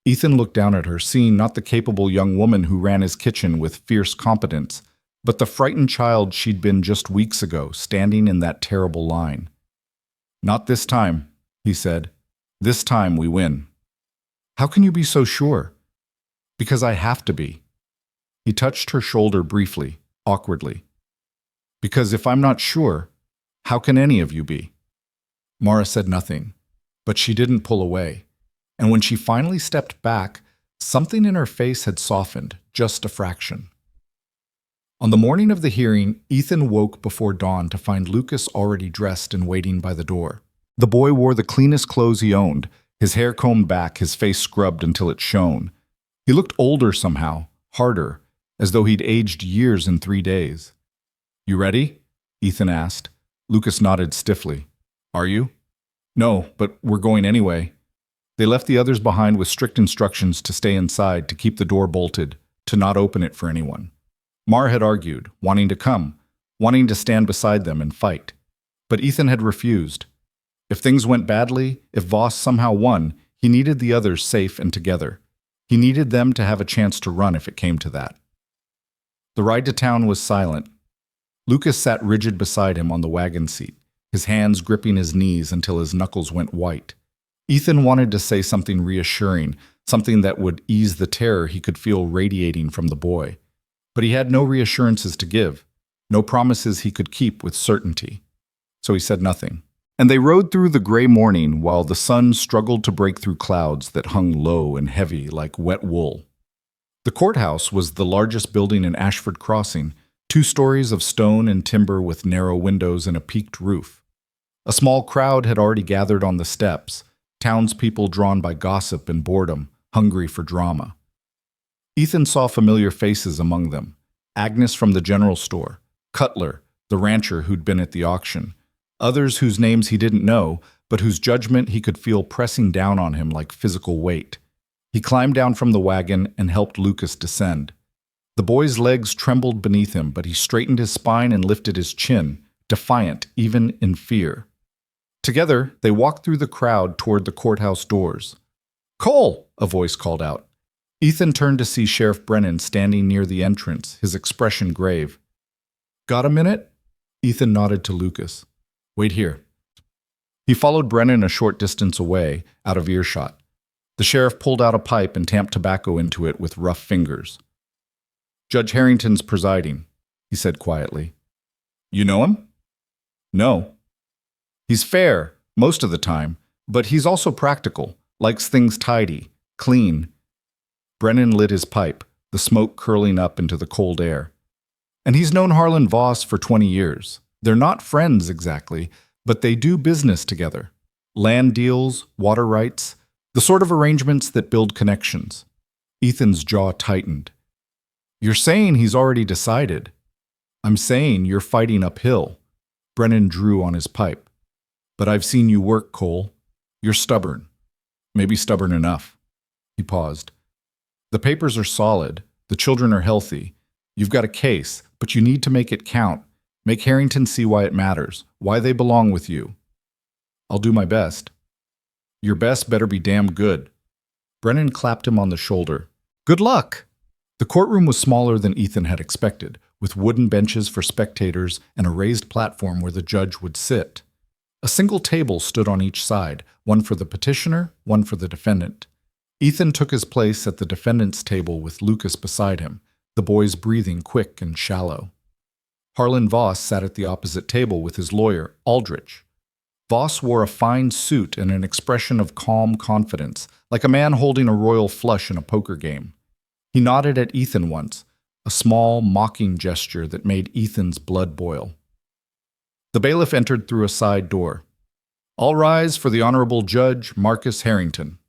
Ethan looked down at her, seeing not the capable young woman who ran his kitchen with fierce competence, but the frightened child she'd been just weeks ago, standing in that terrible line. "Not this time," he said. "This time we win." "How can you be so sure?" "Because I have to be." He touched her shoulder briefly, awkwardly. "Because if I'm not sure, how can any of you be?" Mara said nothing, but she didn't pull away. And when she finally stepped back, something in her face had softened, just a fraction. On the morning of the hearing, Ethan woke before dawn to find Lucas already dressed and waiting by the door. The boy wore the cleanest clothes he owned, his hair combed back, his face scrubbed until it shone. He looked older somehow, harder, as though he'd aged years in 3 days. "You ready?" Ethan asked. Lucas nodded stiffly. "Are you?" "No, but we're going anyway." They left the others behind with strict instructions to stay inside, to keep the door bolted, to not open it for anyone. Mara had argued, wanting to come, wanting to stand beside them and fight. But Ethan had refused. If things went badly, if Voss somehow won, he needed the others safe and together. He needed them to have a chance to run if it came to that. The ride to town was silent. Lucas sat rigid beside him on the wagon seat, his hands gripping his knees until his knuckles went white. Ethan wanted to say something reassuring, something that would ease the terror he could feel radiating from the boy. But he had no reassurances to give, no promises he could keep with certainty. So he said nothing. And they rode through the gray morning while the sun struggled to break through clouds that hung low and heavy like wet wool. The courthouse was the largest building in Ashford Crossing, 2 stories of stone and timber with narrow windows and a peaked roof. A small crowd had already gathered on the steps, townspeople drawn by gossip and boredom, hungry for drama. Ethan saw familiar faces among them. Agnes from the general store, Cutler, the rancher who'd been at the auction, others whose names he didn't know, but whose judgment he could feel pressing down on him like physical weight. He climbed down from the wagon and helped Lucas descend. The boy's legs trembled beneath him, but he straightened his spine and lifted his chin, defiant even in fear. Together, they walked through the crowd toward the courthouse doors. "Cole!" a voice called out. Ethan turned to see Sheriff Brennan standing near the entrance, his expression grave. "Got a minute?" Ethan nodded to Lucas. "Wait here." He followed Brennan a short distance away, out of earshot. The sheriff pulled out a pipe and tamped tobacco into it with rough fingers. "Judge Harrington's presiding," he said quietly. "You know him?" "No." "He's fair, most of the time, but he's also practical, likes things tidy, clean." Brennan lit his pipe, the smoke curling up into the cold air. "And he's known Harlan Voss for 20 years. They're not friends exactly, but they do business together. Land deals, water rights, the sort of arrangements that build connections." Ethan's jaw tightened. "You're saying he's already decided?" "I'm saying you're fighting uphill." Brennan drew on his pipe. "But I've seen you work, Cole. You're stubborn. Maybe stubborn enough." He paused. "The papers are solid. The children are healthy. You've got a case, but you need to make it count. Make Harrington see why it matters, why they belong with you." "I'll do my best." "Your best better be damn good." Brennan clapped him on the shoulder. "Good luck!" The courtroom was smaller than Ethan had expected, with wooden benches for spectators and a raised platform where the judge would sit. A single table stood on each side, one for the petitioner, one for the defendant. Ethan took his place at the defendant's table with Lucas beside him, the boys breathing quick and shallow. Harlan Voss sat at the opposite table with his lawyer, Aldrich. Voss wore a fine suit and an expression of calm confidence, like a man holding a royal flush in a poker game. He nodded at Ethan once, a small, mocking gesture that made Ethan's blood boil. The bailiff entered through a side door. "All rise for the Honorable Judge Marcus Harrington."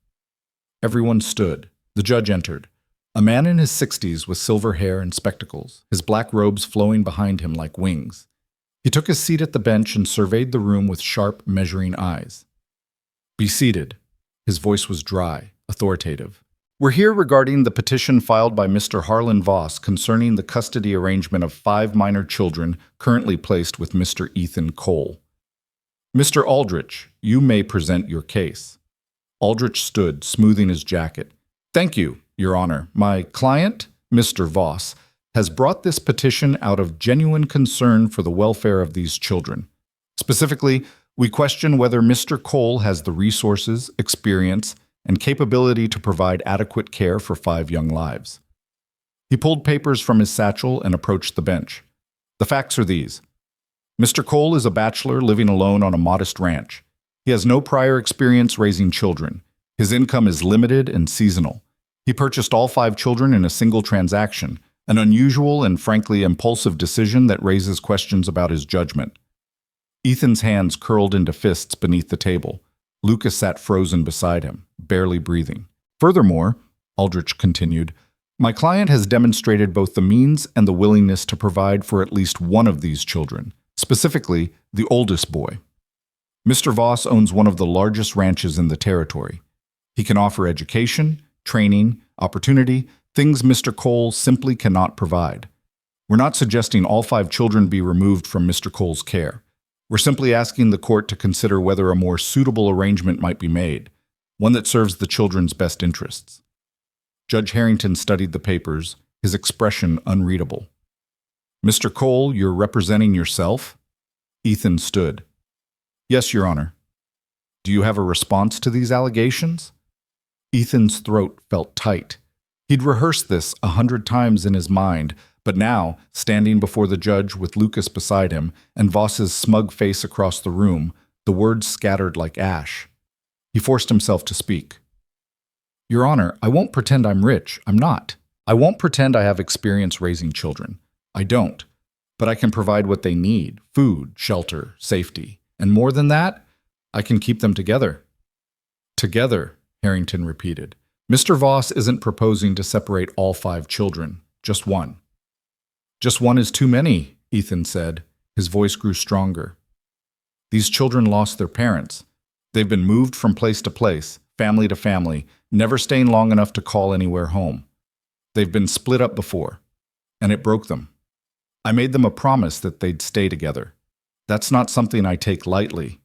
Everyone stood. The judge entered. A man in his 60s with silver hair and spectacles, his black robes flowing behind him like wings. He took his seat at the bench and surveyed the room with sharp, measuring eyes. "Be seated." His voice was dry, authoritative. "We're here regarding the petition filed by Mr. Harlan Voss concerning the custody arrangement of 5 minor children currently placed with Mr. Ethan Cole. Mr. Aldrich, you may present your case." Aldrich stood, smoothing his jacket. "Thank you, Your Honor. My client, Mr. Voss, has brought this petition out of genuine concern for the welfare of these children. Specifically, we question whether Mr. Cole has the resources, experience, and capability to provide adequate care for 5 young lives." He pulled papers from his satchel and approached the bench. "The facts are these. Mr. Cole is a bachelor living alone on a modest ranch. He has no prior experience raising children. His income is limited and seasonal. He purchased all 5 children in a single transaction, an unusual and frankly impulsive decision that raises questions about his judgment." Ethan's hands curled into fists beneath the table. Lucas sat frozen beside him, barely breathing. "Furthermore," Aldrich continued, "my client has demonstrated both the means and the willingness to provide for at least one of these children, specifically the oldest boy. Mr. Voss owns one of the largest ranches in the territory. He can offer education, training, opportunity, things Mr. Cole simply cannot provide. We're not suggesting all 5 children be removed from Mr. Cole's care. We're simply asking the court to consider whether a more suitable arrangement might be made, one that serves the children's best interests." Judge Harrington studied the papers, his expression unreadable. "Mr. Cole, you're representing yourself?" Ethan stood. "Yes, Your Honor." "Do you have a response to these allegations?" Ethan's throat felt tight. He'd rehearsed this 100 times in his mind, but now, standing before the judge with Lucas beside him and Voss's smug face across the room, the words scattered like ash. He forced himself to speak. "Your Honor, I won't pretend I'm rich. I'm not. I won't pretend I have experience raising children. I don't. But I can provide what they need: food, shelter, safety. And more than that, I can keep them together." "Together," Harrington repeated. "Mr. Voss isn't proposing to separate all 5 children, just one." "Just one is too many," Ethan said. His voice grew stronger. "These children lost their parents. They've been moved from place to place, family to family, never staying long enough to call anywhere home. They've been split up before, and it broke them. I made them a promise that they'd stay together. That's not something I take lightly.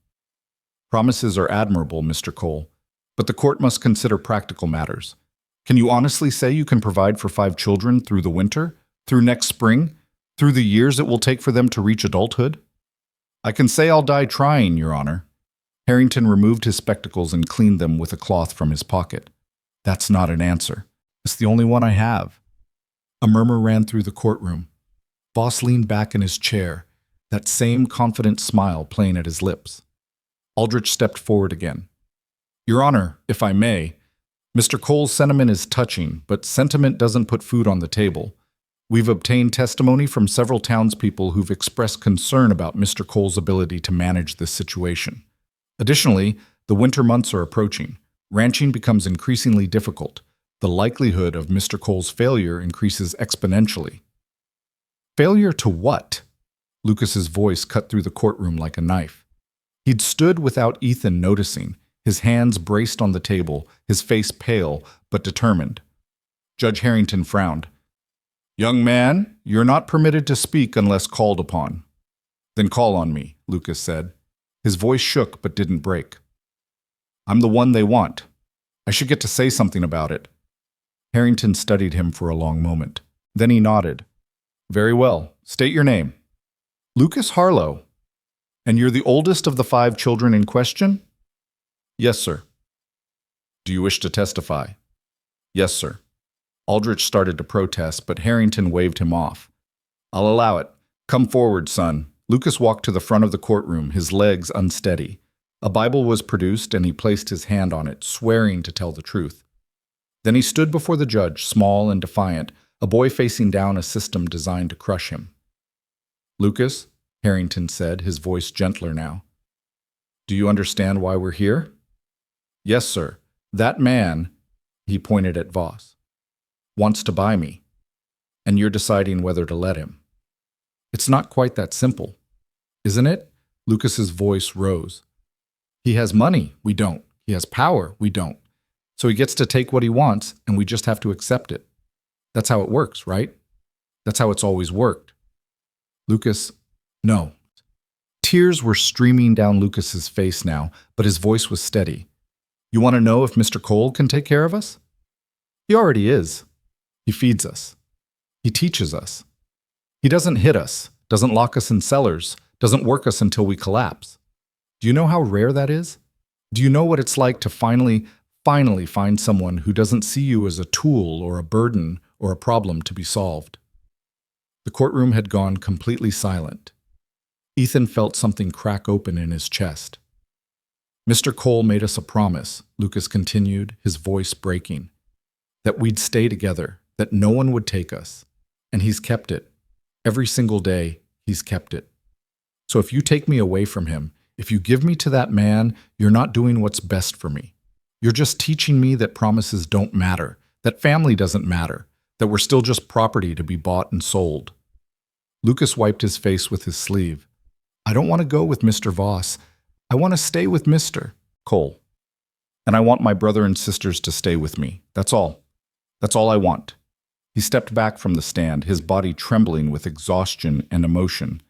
Promises are admirable, Mr. Cole, but the court must consider practical matters. Can you honestly say you can provide for 5 children through the winter, through next spring, through the years it will take for them to reach adulthood? I can say I'll die trying, Your Honor. Harrington removed his spectacles and cleaned them with a cloth from his pocket. That's not an answer. It's the only one I have. A murmur ran through the courtroom. Voss leaned back in his chair, that same confident smile playing at his lips. Aldrich stepped forward again. Your Honor, if I may, Mr. Cole's sentiment is touching, but sentiment doesn't put food on the table. We've obtained testimony from several townspeople who've expressed concern about Mr. Cole's ability to manage this situation. Additionally, the winter months are approaching. Ranching becomes increasingly difficult. The likelihood of Mr. Cole's failure increases exponentially. Failure to what? Lucas's voice cut through the courtroom like a knife. He'd stood without Ethan noticing, his hands braced on the table, his face pale but determined. Judge Harrington frowned. Young man, you're not permitted to speak unless called upon. Then call on me, Lucas said. His voice shook but didn't break. I'm the one they want. I should get to say something about it. Harrington studied him for a long moment. Then he nodded. Very well. State your name. Lucas Harlow. And you're the oldest of the 5 children in question? Yes, sir. Do you wish to testify? Yes, sir. Aldrich started to protest, but Harrington waved him off. I'll allow it. Come forward, son. Lucas walked to the front of the courtroom, his legs unsteady. A Bible was produced, and he placed his hand on it, swearing to tell the truth. Then he stood before the judge, small and defiant, a boy facing down a system designed to crush him. Lucas, Harrington said, his voice gentler now. Do you understand why we're here? Yes, sir. That man, he pointed at Voss, wants to buy me, and you're deciding whether to let him. It's not quite that simple, isn't it? Lucas's voice rose. He has money, we don't. He has power, we don't. So he gets to take what he wants, and we just have to accept it. That's how it works, right? That's how it's always worked. Lucas, no. Tears were streaming down Lucas's face now, but his voice was steady. You want to know if Mr. Cole can take care of us? He already is. He feeds us. He teaches us. He doesn't hit us, doesn't lock us in cellars, doesn't work us until we collapse. Do you know how rare that is? Do you know what it's like to finally find someone who doesn't see you as a tool or a burden or a problem to be solved? The courtroom had gone completely silent. Ethan felt something crack open in his chest. Mr. Cole made us a promise, Lucas continued, his voice breaking, that we'd stay together, that no one would take us. And he's kept it. Every single day, he's kept it. So if you take me away from him, if you give me to that man, you're not doing what's best for me. You're just teaching me that promises don't matter, that family doesn't matter, that we're still just property to be bought and sold. Lucas wiped his face with his sleeve. I don't want to go with Mr. Voss. I want to stay with Mr. Cole. And I want my brother and sisters to stay with me. That's all. That's all I want. He stepped back from the stand, his body trembling with exhaustion and emotion.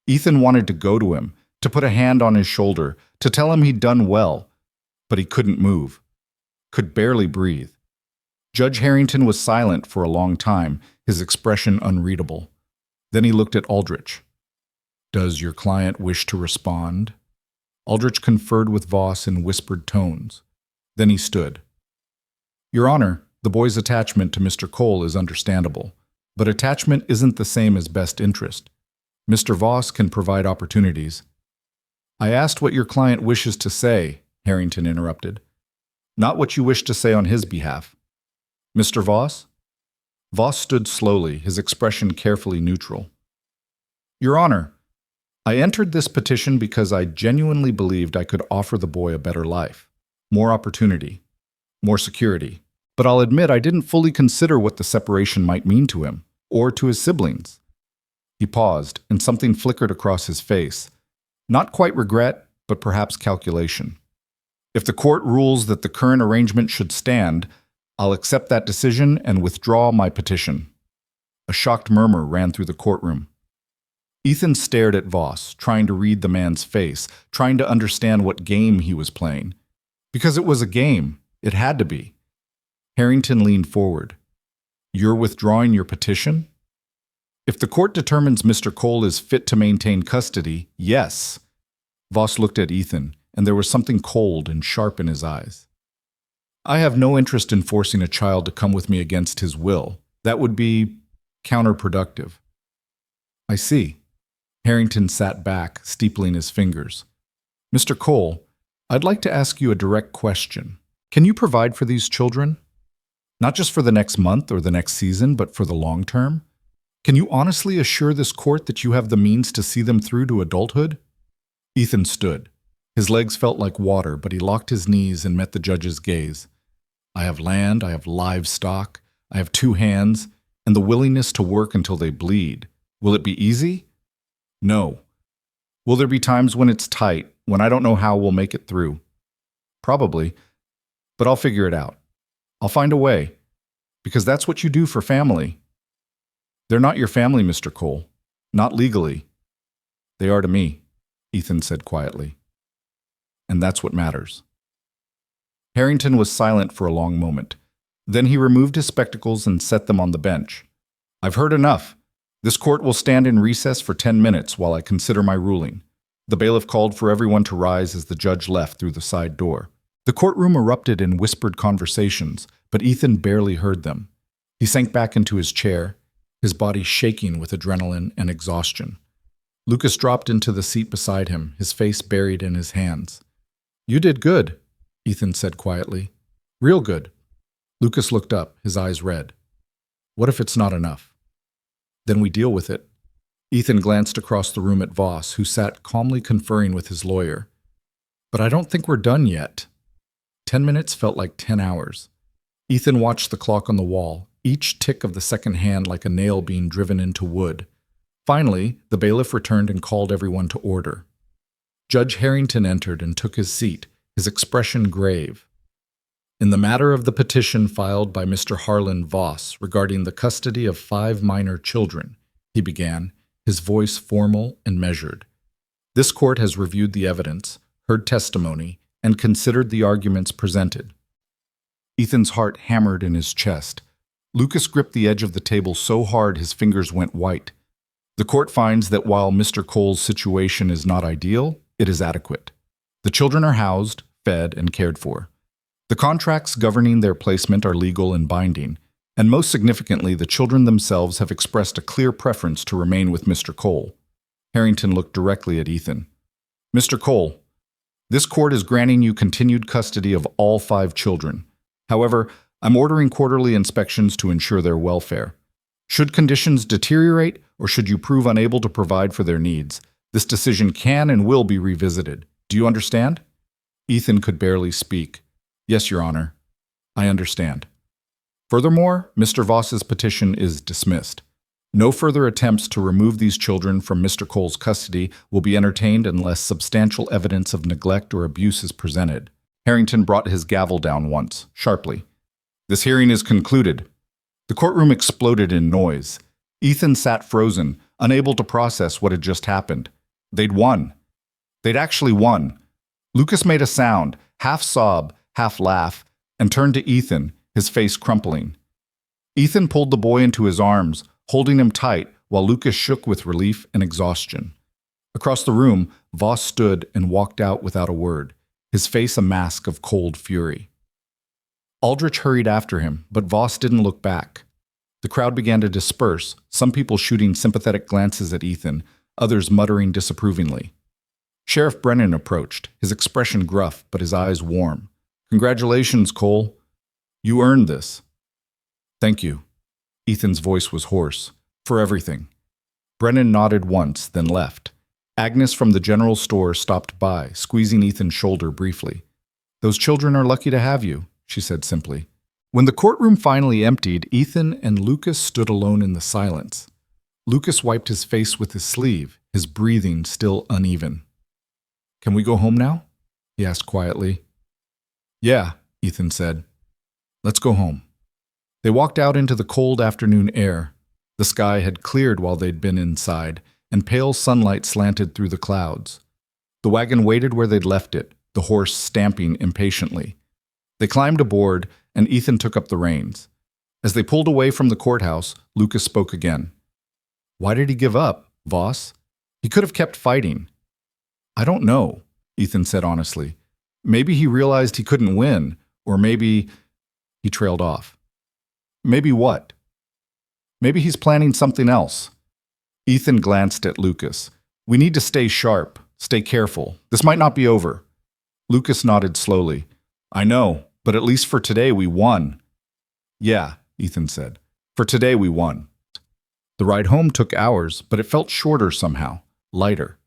Ethan wanted to go to him, to put a hand on his shoulder, to tell him he'd done well, but he couldn't move, could barely breathe. Judge Harrington was silent for a long time, his expression unreadable. Then he looked at Aldrich. Does your client wish to respond? Aldrich conferred with Voss in whispered tones. Then he stood. Your Honor, the boy's attachment to Mr. Cole is understandable, but attachment isn't the same as best interest. Mr. Voss can provide opportunities. I asked what your client wishes to say, Harrington interrupted. Not what you wish to say on his behalf. Mr. Voss? Voss stood slowly, his expression carefully neutral. Your Honor, I entered this petition because I genuinely believed I could offer the boy a better life, more opportunity, more security. But I'll admit I didn't fully consider what the separation might mean to him, or to his siblings. He paused, and something flickered across his face. Not quite regret, but perhaps calculation. If the court rules that the current arrangement should stand, I'll accept that decision and withdraw my petition. A shocked murmur ran through the courtroom. Ethan stared at Voss, trying to read the man's face, trying to understand what game he was playing. Because it was a game, it had to be. Harrington leaned forward. You're withdrawing your petition? If the court determines Mr. Cole is fit to maintain custody, yes. Voss looked at Ethan, and there was something cold and sharp in his eyes. I have no interest in forcing a child to come with me against his will. That would be counterproductive. I see. Harrington sat back, steepling his fingers. Mr. Cole, I'd like to ask you a direct question. Can you provide for these children? Not just for the next month or the next season, but for the long term? Can you honestly assure this court that you have the means to see them through to adulthood? Ethan stood. His legs felt like water, but he locked his knees and met the judge's gaze. I have land, I have livestock, I have 2 hands, and the willingness to work until they bleed. Will it be easy? No. Will there be times when it's tight, when I don't know how we'll make it through? Probably, but I'll figure it out. I'll find a way, because that's what you do for family. They're not your family, Mr. Cole. Not legally. They are to me, Ethan said quietly. And that's what matters. Harrington was silent for a long moment. Then he removed his spectacles and set them on the bench. I've heard enough. This court will stand in recess for 10 minutes while I consider my ruling. The bailiff called for everyone to rise as the judge left through the side door. The courtroom erupted in whispered conversations, but Ethan barely heard them. He sank back into his chair, his body shaking with adrenaline and exhaustion. Lucas dropped into the seat beside him, his face buried in his hands. You did good, Ethan said quietly. Real good. Lucas looked up, his eyes red. What if it's not enough? Then we deal with it. Ethan glanced across the room at Voss, who sat calmly conferring with his lawyer. But I don't think we're done yet. 10 minutes felt like 10 hours. Ethan watched the clock on the wall, each tick of the second hand like a nail being driven into wood. Finally, the bailiff returned and called everyone to order. Judge Harrington entered and took his seat, his expression grave. In the matter of the petition filed by Mr. Harlan Voss regarding the custody of 5 minor children, he began, his voice formal and measured. This court has reviewed the evidence, heard testimony, and considered the arguments presented. Ethan's heart hammered in his chest. Lucas gripped the edge of the table so hard his fingers went white. The court finds that while Mr. Cole's situation is not ideal, it is adequate. The children are housed, fed, and cared for. The contracts governing their placement are legal and binding, and most significantly, the children themselves have expressed a clear preference to remain with Mr. Cole. Harrington looked directly at Ethan. Mr. Cole, this court is granting you continued custody of all 5 children. However, I'm ordering quarterly inspections to ensure their welfare. Should conditions deteriorate, or should you prove unable to provide for their needs, this decision can and will be revisited. Do you understand? Ethan could barely speak. Yes, Your Honor. I understand. Furthermore, Mr. Voss's petition is dismissed. No further attempts to remove these children from Mr. Cole's custody will be entertained unless substantial evidence of neglect or abuse is presented. Harrington brought his gavel down once, sharply. This hearing is concluded. The courtroom exploded in noise. Ethan sat frozen, unable to process what had just happened. They'd won. They'd actually won. Lucas made a sound, half sob, half laugh, and turned to Ethan, his face crumpling. Ethan pulled the boy into his arms, holding him tight while Lucas shook with relief and exhaustion. Across the room, Voss stood and walked out without a word, his face a mask of cold fury. Aldrich hurried after him, but Voss didn't look back. The crowd began to disperse, some people shooting sympathetic glances at Ethan, others muttering disapprovingly. Sheriff Brennan approached, his expression gruff but his eyes warm. Congratulations, Cole. You earned this. Thank you. Ethan's voice was hoarse. For everything. Brennan nodded once, then left. Agnes from the general store stopped by, squeezing Ethan's shoulder briefly. Those children are lucky to have you, she said simply. When the courtroom finally emptied, Ethan and Lucas stood alone in the silence. Lucas wiped his face with his sleeve, his breathing still uneven. Can we go home now? He asked quietly. Yeah, Ethan said. Let's go home. They walked out into the cold afternoon air. The sky had cleared while they'd been inside, and pale sunlight slanted through the clouds. The wagon waited where they'd left it, the horse stamping impatiently. They climbed aboard, and Ethan took up the reins. As they pulled away from the courthouse, Lucas spoke again. Why did he give up, Voss? He could have kept fighting. I don't know, Ethan said honestly. Maybe he realized he couldn't win, or maybe he trailed off. Maybe what? Maybe he's planning something else. Ethan glanced at Lucas. We need to stay sharp, stay careful. This might not be over. Lucas nodded slowly. I know, but at least for today we won. Yeah, Ethan said. For today we won. The ride home took hours, but it felt shorter somehow, lighter.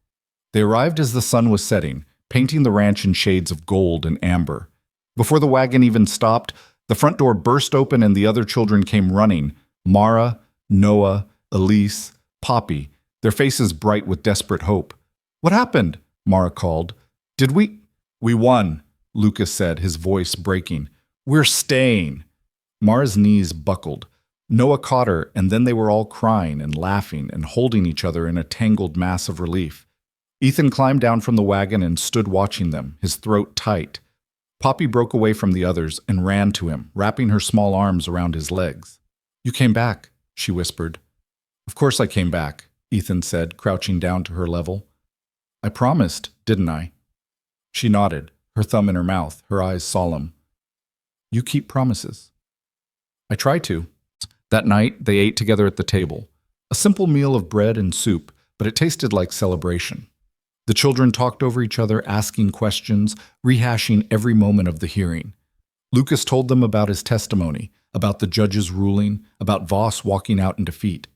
They arrived as the sun was setting, painting the ranch in shades of gold and amber. Before the wagon even stopped, the front door burst open and the other children came running. Mara, Noah, Elise, Poppy, their faces bright with desperate hope. What happened? Mara called. Did we? We won, Lucas said, his voice breaking. We're staying. Mara's knees buckled. Noah caught her, and then they were all crying and laughing and holding each other in a tangled mass of relief. Ethan climbed down from the wagon and stood watching them, his throat tight. Poppy broke away from the others and ran to him, wrapping her small arms around his legs. You came back, she whispered. Of course I came back, Ethan said, crouching down to her level. I promised, didn't I? She nodded, her thumb in her mouth, her eyes solemn. You keep promises. I try to. That night, they ate together at the table. A simple meal of bread and soup, but it tasted like celebration. The children talked over each other, asking questions, rehashing every moment of the hearing. Lucas told them about his testimony, about the judge's ruling, about Voss walking out in defeat.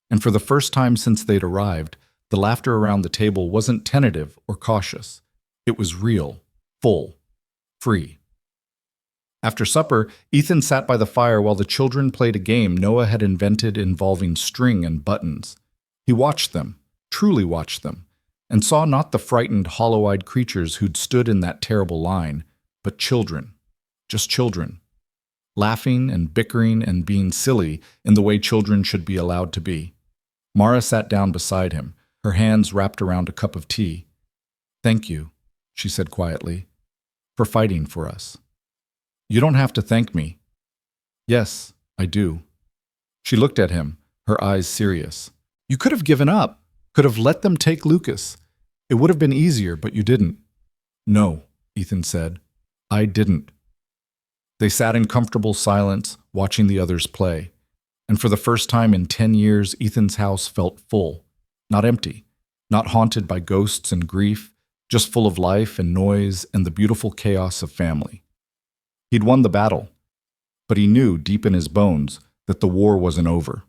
And for the first time since they'd arrived, the laughter around the table wasn't tentative or cautious. It was real, full, free. After supper, Ethan sat by the fire while the children played a game Noah had invented involving string and buttons. He watched them, truly watched them, and saw not the frightened, hollow-eyed creatures who'd stood in that terrible line, but children, just children, laughing and bickering and being silly in the way children should be allowed to be. Mara sat down beside him, her hands wrapped around a cup of tea. Thank you, she said quietly, for fighting for us. You don't have to thank me. Yes, I do. She looked at him, her eyes serious. You could have given up, could have let them take Lucas. It would have been easier, but you didn't. No, Ethan said. I didn't. They sat in comfortable silence, watching the others play. And for the first time in 10 years, Ethan's house felt full, not empty, not haunted by ghosts and grief, just full of life and noise and the beautiful chaos of family. He'd won the battle, but he knew deep in his bones that the war wasn't over.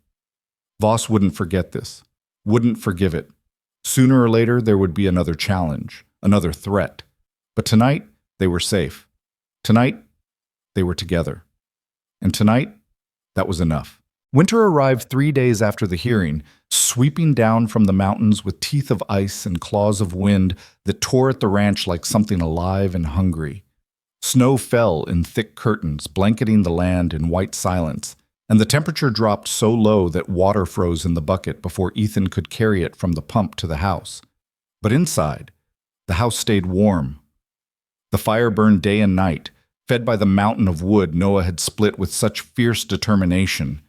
Voss wouldn't forget this, wouldn't forgive it. Sooner or later, there would be another challenge, another threat. But tonight, they were safe. Tonight, they were together. And tonight, that was enough. Winter arrived 3 days after the hearing, sweeping down from the mountains with teeth of ice and claws of wind that tore at the ranch like something alive and hungry. Snow fell in thick curtains, blanketing the land in white silence, and the temperature dropped so low that water froze in the bucket before Ethan could carry it from the pump to the house. But inside, the house stayed warm. The fire burned day and night, fed by the mountain of wood Noah had split with such fierce determination.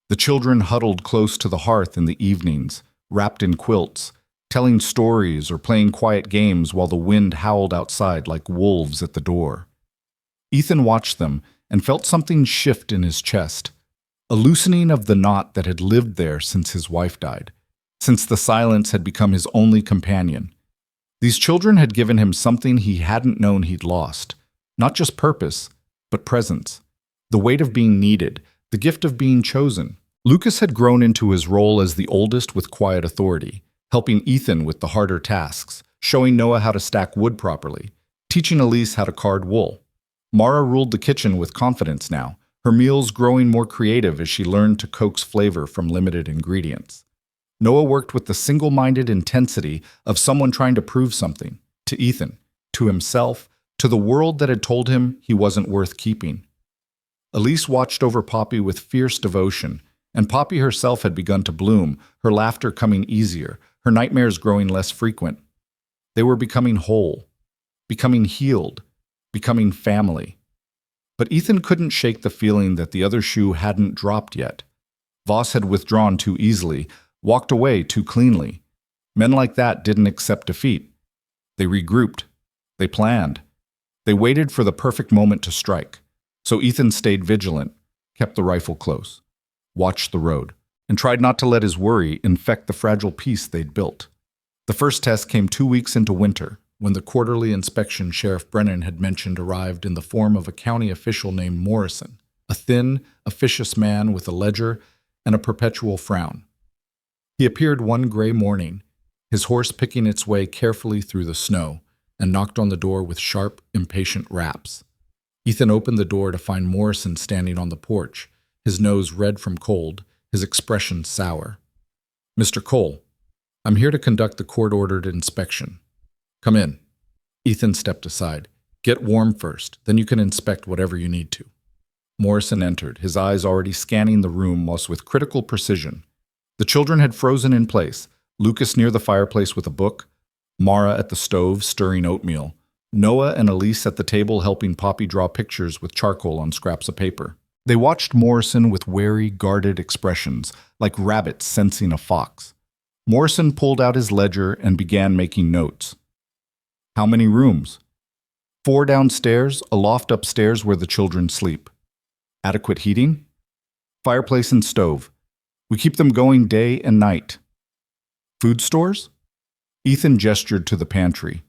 The children huddled close to the hearth in the evenings, wrapped in quilts, telling stories or playing quiet games while the wind howled outside like wolves at the door. Ethan watched them and felt something shift in his chest, a loosening of the knot that had lived there since his wife died, since the silence had become his only companion. These children had given him something he hadn't known he'd lost, not just purpose, but presence, the weight of being needed, the gift of being chosen. Lucas had grown into his role as the oldest with quiet authority, helping Ethan with the harder tasks, showing Noah how to stack wood properly, teaching Elise how to card wool. Mara ruled the kitchen with confidence now, her meals growing more creative as she learned to coax flavor from limited ingredients. Noah worked with the single-minded intensity of someone trying to prove something, to Ethan, to himself, to the world that had told him he wasn't worth keeping. Elise watched over Poppy with fierce devotion, and Poppy herself had begun to bloom, her laughter coming easier, her nightmares growing less frequent. They were becoming whole, becoming healed, becoming family. But Ethan couldn't shake the feeling that the other shoe hadn't dropped yet. Voss had withdrawn too easily, walked away too cleanly. Men like that didn't accept defeat. They regrouped. They planned. They waited for the perfect moment to strike. So Ethan stayed vigilant, kept the rifle close, watched the road, and tried not to let his worry infect the fragile peace they'd built. The first test came 2 weeks into winter, when the quarterly inspection Sheriff Brennan had mentioned arrived in the form of a county official named Morrison, a thin, officious man with a ledger and a perpetual frown. He appeared one gray morning, his horse picking its way carefully through the snow, and knocked on the door with sharp, impatient raps. Ethan opened the door to find Morrison standing on the porch, his nose red from cold, his expression sour. "Mr. Cole, I'm here to conduct the court-ordered inspection. Come in." Ethan stepped aside. "Get warm first, then you can inspect whatever you need to." Morrison entered, his eyes already scanning the room whilst with critical precision. The children had frozen in place, Lucas near the fireplace with a book, Mara at the stove stirring oatmeal, Noah and Elise at the table helping Poppy draw pictures with charcoal on scraps of paper. They watched Morrison with wary, guarded expressions, like rabbits sensing a fox. Morrison pulled out his ledger and began making notes. "How many rooms?" "4 downstairs, a loft upstairs where the children sleep." "Adequate heating?" "Fireplace and stove. We keep them going day and night." "Food stores?" Ethan gestured to the pantry.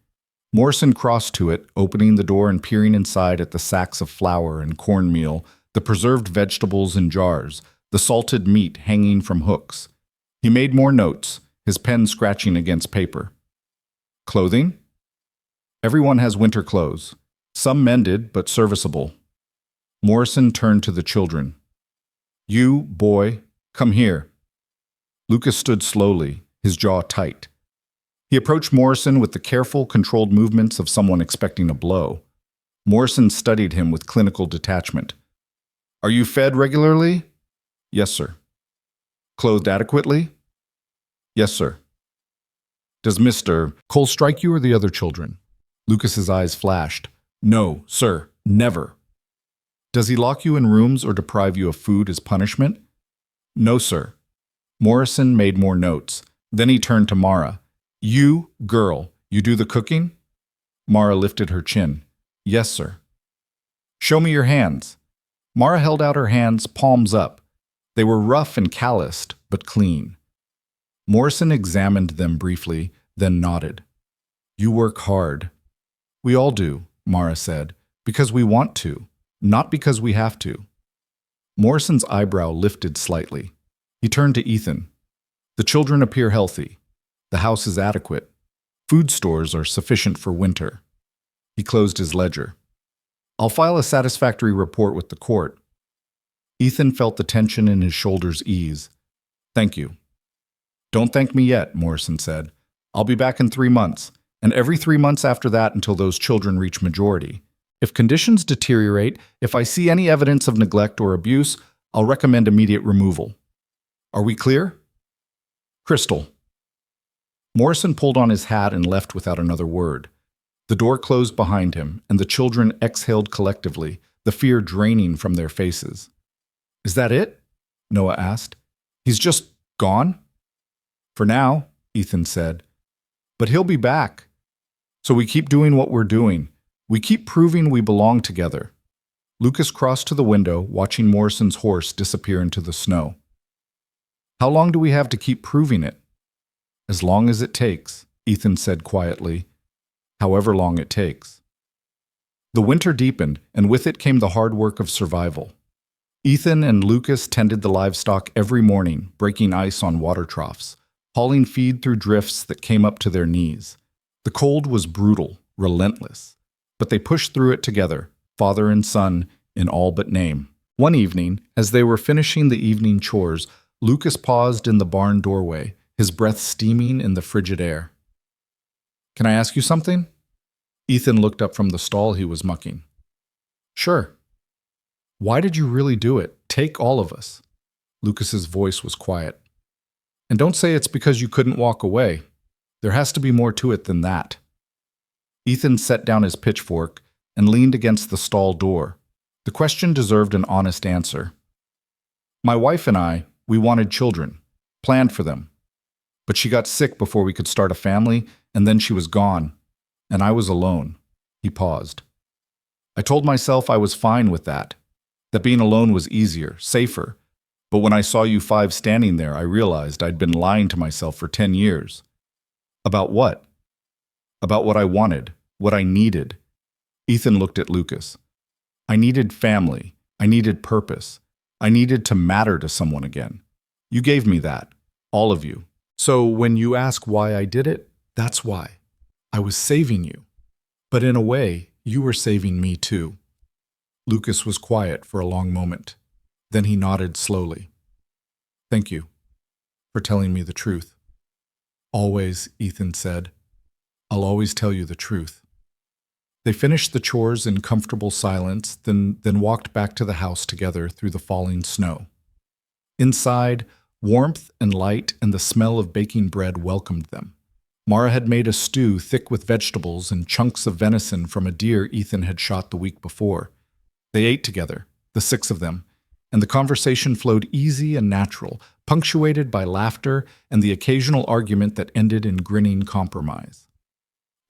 Morrison crossed to it, opening the door and peering inside at the sacks of flour and cornmeal, the preserved vegetables in jars, the salted meat hanging from hooks. He made more notes, his pen scratching against paper. "Clothing?" "Everyone has winter clothes. Some mended, but serviceable." Morrison turned to the children. "You, boy, come here." Lucas stood slowly, his jaw tight. He approached Morrison with the careful, controlled movements of someone expecting a blow. Morrison studied him with clinical detachment. "Are you fed regularly?" "Yes, sir." "Clothed adequately?" "Yes, sir." "Does Mr. Cole strike you or the other children?" Lucas's eyes flashed. "No, sir, never." "Does he lock you in rooms or deprive you of food as punishment?" "No, sir." Morrison made more notes. Then he turned to Mara. "You, girl, you do the cooking?" Mara lifted her chin. "Yes, sir." "Show me your hands." Mara held out her hands, palms up. They were rough and calloused, but clean. Morrison examined them briefly, then nodded. "You work hard." "We all do," Mara said, "because we want to, not because we have to." Morrison's eyebrow lifted slightly. He turned to Ethan. "The children appear healthy. The house is adequate. Food stores are sufficient for winter." He closed his ledger. "I'll file a satisfactory report with the court." Ethan felt the tension in his shoulders ease. "Thank you." "Don't thank me yet," Morrison said. "I'll be back in 3 months, and every 3 months after that until those children reach majority. If conditions deteriorate, if I see any evidence of neglect or abuse, I'll recommend immediate removal. Are we clear?" "Crystal." Morrison pulled on his hat and left without another word. The door closed behind him, and the children exhaled collectively, the fear draining from their faces. "Is that it?" Noah asked. "He's just gone?" "For now," Ethan said. "But he'll be back. So we keep doing what we're doing. We keep proving we belong together." Lucas crossed to the window, watching Morrison's horse disappear into the snow. "How long do we have to keep proving it?" "As long as it takes," Ethan said quietly. "However long it takes." The winter deepened, and with it came the hard work of survival. Ethan and Lucas tended the livestock every morning, breaking ice on water troughs, hauling feed through drifts that came up to their knees. The cold was brutal, relentless, but they pushed through it together, father and son, in all but name. One evening, as they were finishing the evening chores, Lucas paused in the barn doorway, his breath steaming in the frigid air. "Can I ask you something?" Ethan looked up from the stall he was mucking. "Sure." "Why did you really do it? Take all of us." Lucas's voice was quiet. "And don't say it's because you couldn't walk away. There has to be more to it than that." Ethan set down his pitchfork and leaned against the stall door. The question deserved an honest answer. My wife and I, we wanted children, planned for them. But she got sick before we could start a family, and then she was gone, and I was alone. He paused. I told myself I was fine with that being alone was easier, safer. But when I saw you five standing there, I realized I'd been lying to myself for 10 years. About what? About what I wanted, what I needed. Ethan looked at Lucas. I needed family. I needed purpose. I needed to matter to someone again. You gave me that, all of you. So when you ask why I did it, that's why. I was saving you. But in a way, you were saving me too. Lucas was quiet for a long moment. Then he nodded slowly. Thank you for telling me the truth. Always, Ethan said. I'll always tell you the truth. They finished the chores in comfortable silence, then walked back to the house together through the falling snow. Inside, warmth and light and the smell of baking bread welcomed them. Mara had made a stew thick with vegetables and chunks of venison from a deer Ethan had shot the week before. They ate together, the six of them, and the conversation flowed easy and natural, punctuated by laughter and the occasional argument that ended in grinning compromise.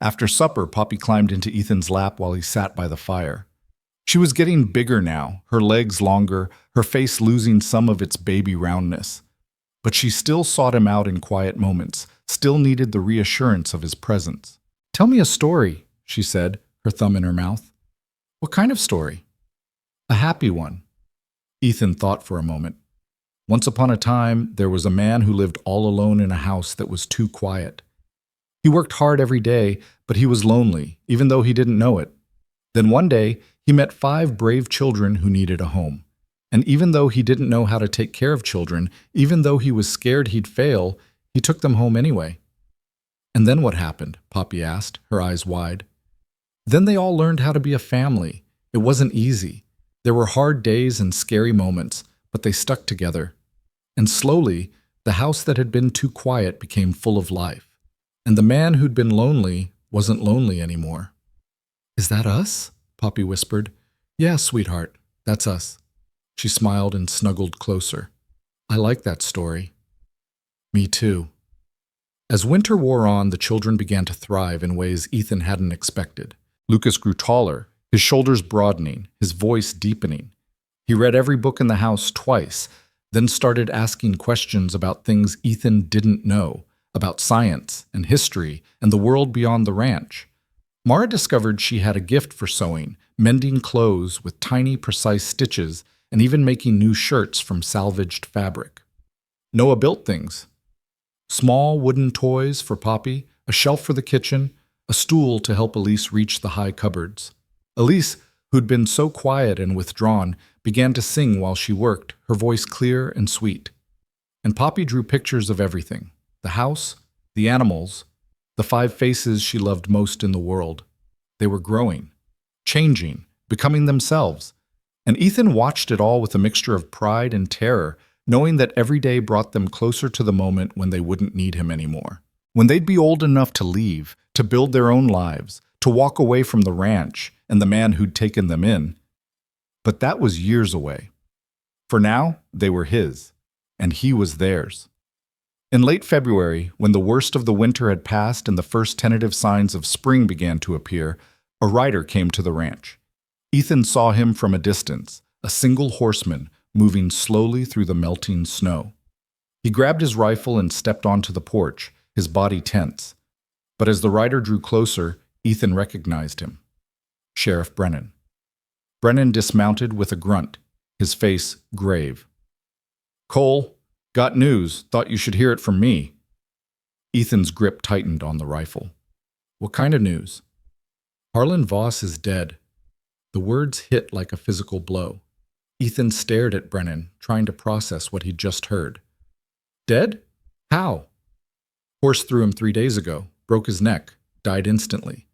After supper, Poppy climbed into Ethan's lap while he sat by the fire. She was getting bigger now, her legs longer, her face losing some of its baby roundness. But she still sought him out in quiet moments, still needed the reassurance of his presence. Tell me a story, she said, her thumb in her mouth. What kind of story? A happy one. Ethan thought for a moment. Once upon a time, there was a man who lived all alone in a house that was too quiet. He worked hard every day, but he was lonely, even though he didn't know it. Then one day, he met 5 brave children who needed a home. And even though he didn't know how to take care of children, even though he was scared he'd fail, he took them home anyway. And then what happened? Poppy asked, her eyes wide. Then they all learned how to be a family. It wasn't easy. There were hard days and scary moments, but they stuck together. And slowly, the house that had been too quiet became full of life. And the man who'd been lonely wasn't lonely anymore. Is that us? Poppy whispered. Yeah, sweetheart, that's us. She smiled and snuggled closer. I like that story. Me too. As winter wore on, the children began to thrive in ways Ethan hadn't expected. Lucas grew taller, his shoulders broadening, his voice deepening. He read every book in the house twice, then started asking questions about things Ethan didn't know, about science and history and the world beyond the ranch. Mara discovered she had a gift for sewing, mending clothes with tiny, precise stitches, and even making new shirts from salvaged fabric. Noah built things. Small wooden toys for Poppy, a shelf for the kitchen, a stool to help Elise reach the high cupboards. Elise, who'd been so quiet and withdrawn, began to sing while she worked, her voice clear and sweet. And Poppy drew pictures of everything: the house, the animals, the 5 faces she loved most in the world. They were growing, changing, becoming themselves. And Ethan watched it all with a mixture of pride and terror, knowing that every day brought them closer to the moment when they wouldn't need him anymore. When they'd be old enough to leave, to build their own lives, to walk away from the ranch and the man who'd taken them in. But that was years away. For now, they were his, and he was theirs. In late February, when the worst of the winter had passed and the first tentative signs of spring began to appear, a rider came to the ranch. Ethan saw him from a distance, a single horseman moving slowly through the melting snow. He grabbed his rifle and stepped onto the porch, his body tense. But as the rider drew closer, Ethan recognized him. Sheriff Brennan. Brennan dismounted with a grunt, his face grave. Cole, got news. Thought you should hear it from me. Ethan's grip tightened on the rifle. What kind of news? Harlan Voss is dead. The words hit like a physical blow. Ethan stared at Brennan, trying to process what he'd just heard. Dead? How? Horse threw him 3 days ago, broke his neck, died instantly.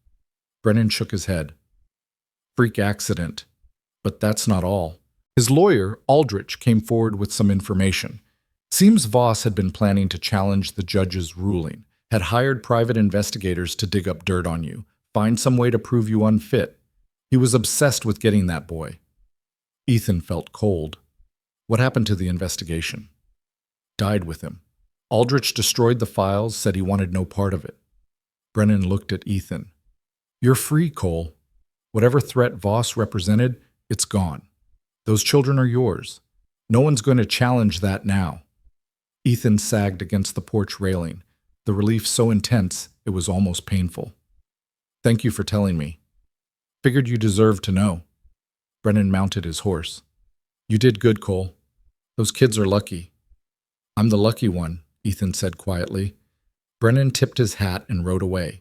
Brennan shook his head. Freak accident. But that's not all. His lawyer, Aldrich, came forward with some information. Seems Voss had been planning to challenge the judge's ruling, had hired private investigators to dig up dirt on you, find some way to prove you unfit. He was obsessed with getting that boy. Ethan felt cold. What happened to the investigation? Died with him. Aldrich destroyed the files, said he wanted no part of it. Brennan looked at Ethan. You're free, Cole. Whatever threat Voss represented, it's gone. Those children are yours. No one's going to challenge that now. Ethan sagged against the porch railing, the relief so intense it was almost painful. Thank you for telling me. Figured you deserved to know. Brennan mounted his horse. You did good, Cole. Those kids are lucky. I'm the lucky one, Ethan said quietly. Brennan tipped his hat and rode away.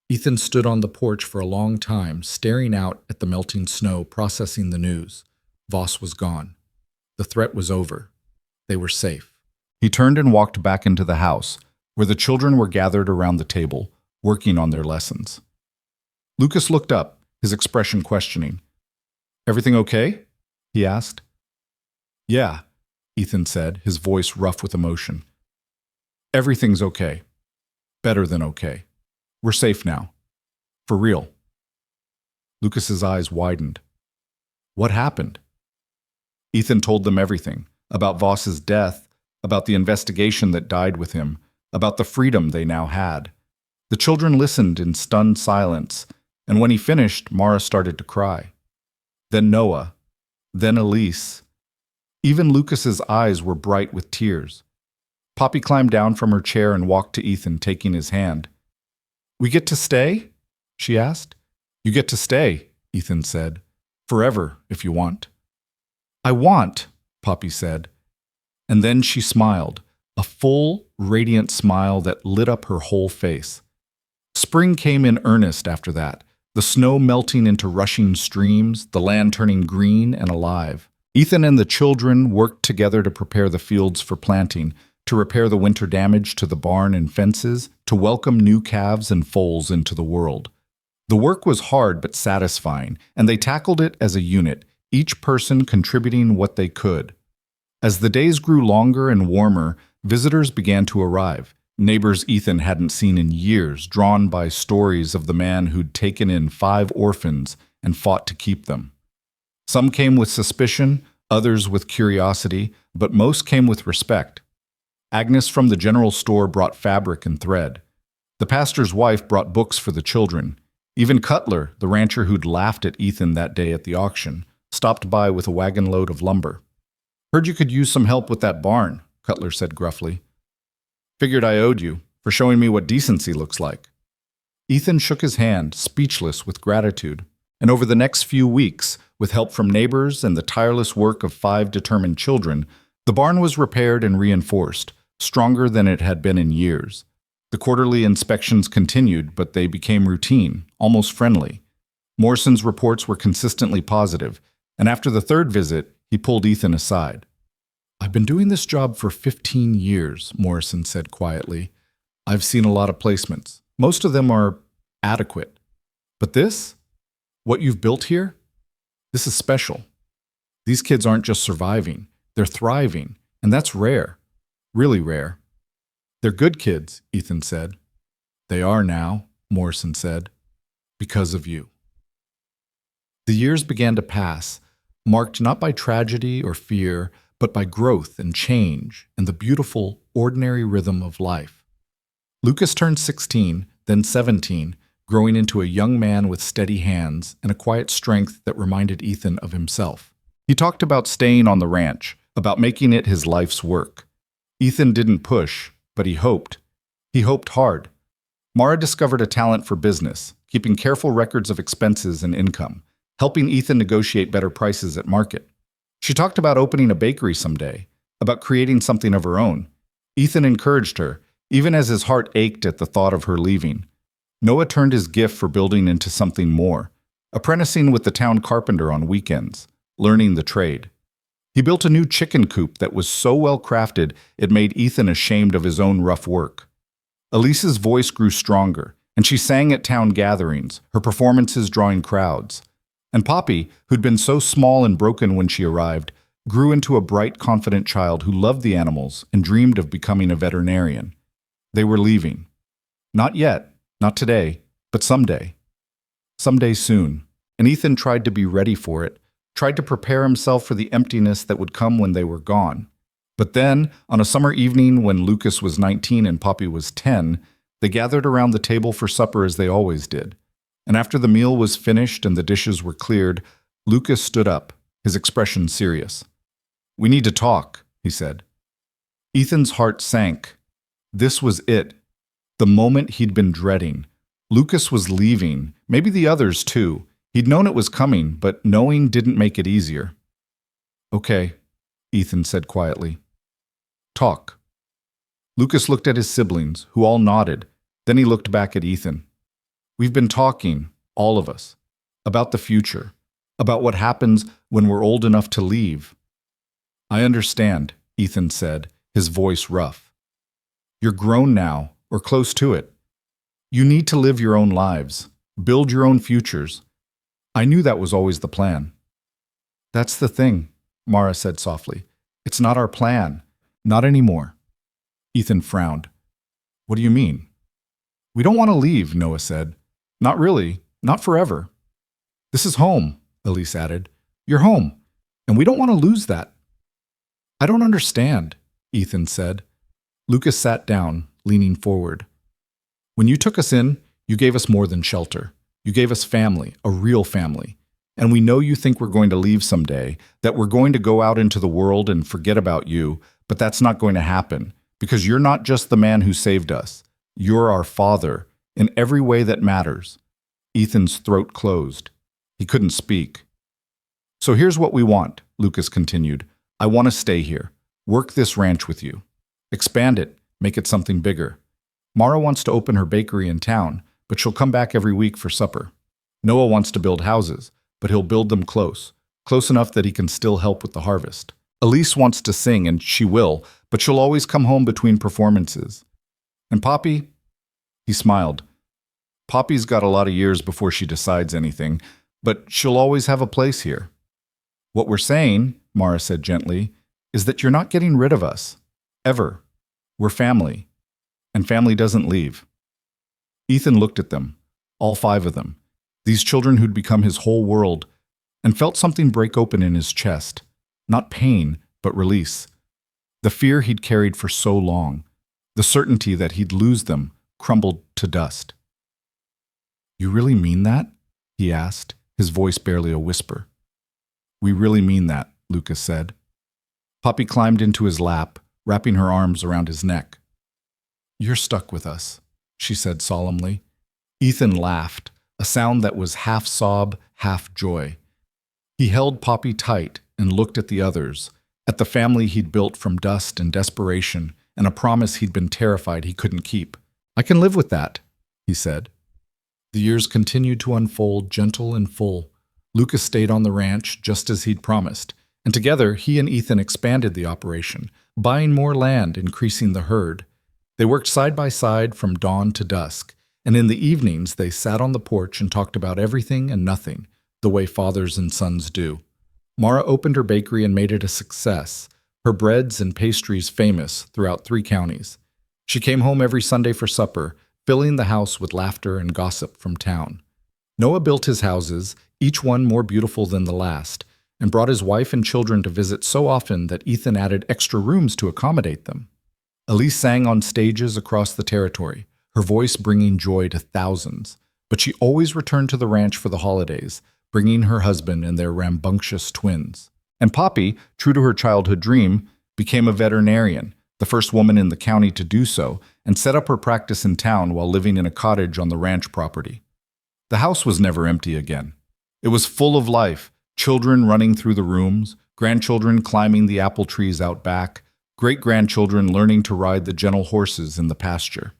Ethan stood on the porch for a long time, staring out at the melting snow, processing the news. Voss was gone. The threat was over. They were safe. He turned and walked back into the house, where the children were gathered around the table, working on their lessons. Lucas looked up, his expression questioning. Everything okay? He asked. Yeah, Ethan said, his voice rough with emotion. Everything's okay. Better than okay. We're safe now. For real. Lucas's eyes widened. What happened? Ethan told them everything, about Voss's death, about the investigation that died with him, about the freedom they now had. The children listened in stunned silence, and when he finished, Mara started to cry. Then Noah, then Elise. Even Lucas's eyes were bright with tears. Poppy climbed down from her chair and walked to Ethan, taking his hand. We get to stay? She asked. You get to stay, Ethan said. Forever, if you want. I want, Poppy said. And then she smiled, a full, radiant smile that lit up her whole face. Spring came in earnest after that, the snow melting into rushing streams, the land turning green and alive. Ethan and the children worked together to prepare the fields for planting, to repair the winter damage to the barn and fences, to welcome new calves and foals into the world. The work was hard but satisfying, and they tackled it as a unit, each person contributing what they could. As the days grew longer and warmer, visitors began to arrive. Neighbors Ethan hadn't seen in years, drawn by stories of the man who'd taken in 5 orphans and fought to keep them. Some came with suspicion, others with curiosity, but most came with respect. Agnes from the general store brought fabric and thread. The pastor's wife brought books for the children. Even Cutler, the rancher who'd laughed at Ethan that day at the auction, stopped by with a wagon load of lumber. Heard you could use some help with that barn, Cutler said gruffly. Figured I owed you, for showing me what decency looks like. Ethan shook his hand, speechless with gratitude, and over the next few weeks, with help from neighbors and the tireless work of 5 determined children, the barn was repaired and reinforced, stronger than it had been in years. The quarterly inspections continued, but they became routine, almost friendly. Morrison's reports were consistently positive, and after the 3rd visit, he pulled Ethan aside. I've been doing this job for 15 years, Morrison said quietly. I've seen a lot of placements. Most of them are adequate. But this? What you've built here? This is special. These kids aren't just surviving, they're thriving, and that's rare. Really rare. They're good kids, Ethan said. They are now, Morrison said, because of you. The years began to pass, marked not by tragedy or fear, but by growth and change and the beautiful, ordinary rhythm of life. Lucas turned 16, then 17, growing into a young man with steady hands and a quiet strength that reminded Ethan of himself. He talked about staying on the ranch, about making it his life's work. Ethan didn't push, but he hoped. He hoped hard. Mara discovered a talent for business, keeping careful records of expenses and income, helping Ethan negotiate better prices at market. She talked about opening a bakery someday, about creating something of her own. Ethan encouraged her, even as his heart ached at the thought of her leaving. Noah turned his gift for building into something more, apprenticing with the town carpenter on weekends, learning the trade. He built a new chicken coop that was so well crafted it made Ethan ashamed of his own rough work. Elise's voice grew stronger, and she sang at town gatherings, her performances drawing crowds. And Poppy, who'd been so small and broken when she arrived, grew into a bright, confident child who loved the animals and dreamed of becoming a veterinarian. They were leaving. Not yet, not today, but someday. Someday soon, and Ethan tried to be ready for it, tried to prepare himself for the emptiness that would come when they were gone. But then, on a summer evening when Lucas was 19 and Poppy was 10, they gathered around the table for supper as they always did. And after the meal was finished and the dishes were cleared, Lucas stood up, his expression serious. "We need to talk," he said. Ethan's heart sank. This was it, the moment he'd been dreading. Lucas was leaving, maybe the others too. He'd known it was coming, but knowing didn't make it easier. "Okay," Ethan said quietly. "Talk." Lucas looked at his siblings, who all nodded. Then he looked back at Ethan. "We've been talking, all of us, about the future, about what happens when we're old enough to leave." "I understand," Ethan said, his voice rough. "You're grown now, or close to it. You need to live your own lives, build your own futures. I knew that was always the plan." "That's the thing," Mara said softly. "It's not our plan. Not anymore." Ethan frowned. "What do you mean?" "We don't want to leave," Noah said. "Not really. Not forever." "This is home," Elise added. "You're home, and we don't want to lose that." "I don't understand," Ethan said. Lucas sat down, leaning forward. "When you took us in, you gave us more than shelter. You gave us family, a real family. And we know you think we're going to leave someday, that we're going to go out into the world and forget about you, but that's not going to happen, because you're not just the man who saved us. You're our father, in every way that matters." Ethan's throat closed. He couldn't speak. "So here's what we want," Lucas continued. "I want to stay here, work this ranch with you. Expand it, make it something bigger. Mara wants to open her bakery in town, but she'll come back every week for supper. Noah wants to build houses, but he'll build them close enough that he can still help with the harvest. Elise wants to sing, and she will, but she'll always come home between performances. And Poppy?" He smiled. "Poppy's got a lot of years before she decides anything, but she'll always have a place here." "What we're saying," Mara said gently, "is that you're not getting rid of us. Ever. We're family. And family doesn't leave." Ethan looked at them, all 5 of them, these children who'd become his whole world, and felt something break open in his chest. Not pain, but release. The fear he'd carried for so long, the certainty that he'd lose them, crumbled to dust. "You really mean that?" he asked, his voice barely a whisper. "We really mean that," Lucas said. Poppy climbed into his lap, wrapping her arms around his neck. "You're stuck with us," she said solemnly. Ethan laughed, a sound that was half sob, half joy. He held Poppy tight and looked at the others, at the family he'd built from dust and desperation, and a promise he'd been terrified he couldn't keep. "I can live with that," he said. The years continued to unfold, gentle and full. Lucas stayed on the ranch just as he'd promised, and together he and Ethan expanded the operation, buying more land, increasing the herd. They worked side by side from dawn to dusk, and in the evenings they sat on the porch and talked about everything and nothing, the way fathers and sons do. Mara opened her bakery and made it a success, her breads and pastries famous throughout 3 counties. She came home every Sunday for supper, filling the house with laughter and gossip from town. Noah built his houses, each one more beautiful than the last, and brought his wife and children to visit so often that Ethan added extra rooms to accommodate them. Elise sang on stages across the territory, her voice bringing joy to thousands, but she always returned to the ranch for the holidays, bringing her husband and their rambunctious twins. And Poppy, true to her childhood dream, became a veterinarian, the first woman in the county to do so, and set up her practice in town while living in a cottage on the ranch property. The house was never empty again. It was full of life, children running through the rooms, grandchildren climbing the apple trees out back, great-grandchildren learning to ride the gentle horses in the pasture.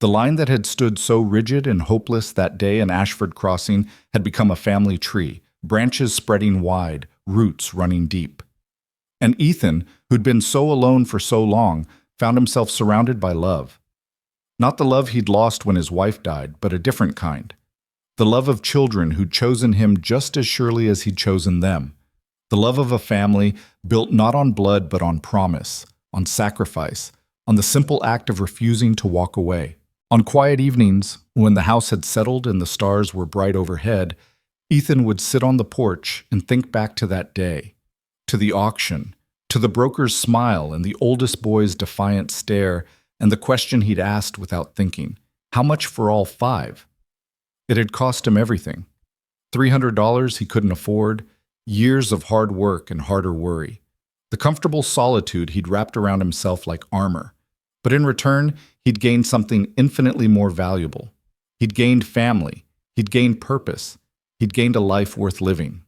The line that had stood so rigid and hopeless that day in Ashford Crossing had become a family tree, branches spreading wide, roots running deep. And Ethan, who'd been so alone for so long, found himself surrounded by love. Not the love he'd lost when his wife died, but a different kind. The love of children who'd chosen him just as surely as he'd chosen them. The love of a family built not on blood but on promise, on sacrifice, on the simple act of refusing to walk away. On quiet evenings, when the house had settled and the stars were bright overhead, Ethan would sit on the porch and think back to that day, to the auction, to the broker's smile and the oldest boy's defiant stare, and the question he'd asked without thinking, how much for all 5? It had cost him everything. $300 he couldn't afford, years of hard work and harder worry. The comfortable solitude he'd wrapped around himself like armor. But in return, he'd gained something infinitely more valuable. He'd gained family. He'd gained purpose. He'd gained a life worth living.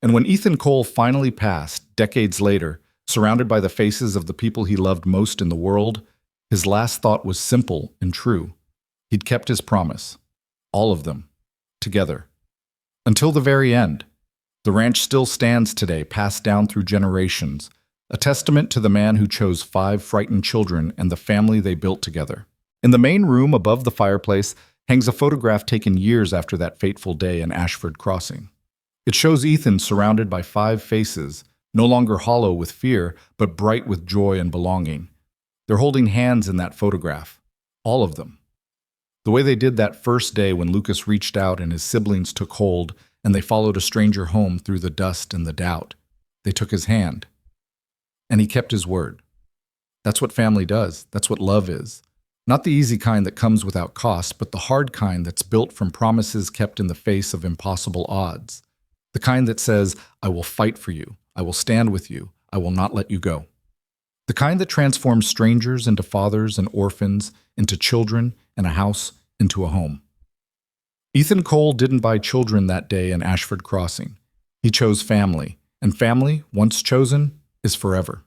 And when Ethan Cole finally passed, decades later, surrounded by the faces of the people he loved most in the world, his last thought was simple and true. He'd kept his promise. All of them. Together. Until the very end. The ranch still stands today, passed down through generations, a testament to the man who chose 5 frightened children and the family they built together. In the main room above the fireplace hangs a photograph taken years after that fateful day in Ashford Crossing. It shows Ethan surrounded by 5 faces, no longer hollow with fear, but bright with joy and belonging. They're holding hands in that photograph. All of them. The way they did that first day when Lucas reached out and his siblings took hold, and they followed a stranger home through the dust and the doubt. They took his hand. And he kept his word. That's what family does. That's what love is. Not the easy kind that comes without cost, but the hard kind that's built from promises kept in the face of impossible odds. The kind that says, I will fight for you. I will stand with you. I will not let you go. The kind that transforms strangers into fathers and orphans, into children and a house, into a home. Ethan Cole didn't buy children that day in Ashford Crossing. He chose family, and family, once chosen, is forever.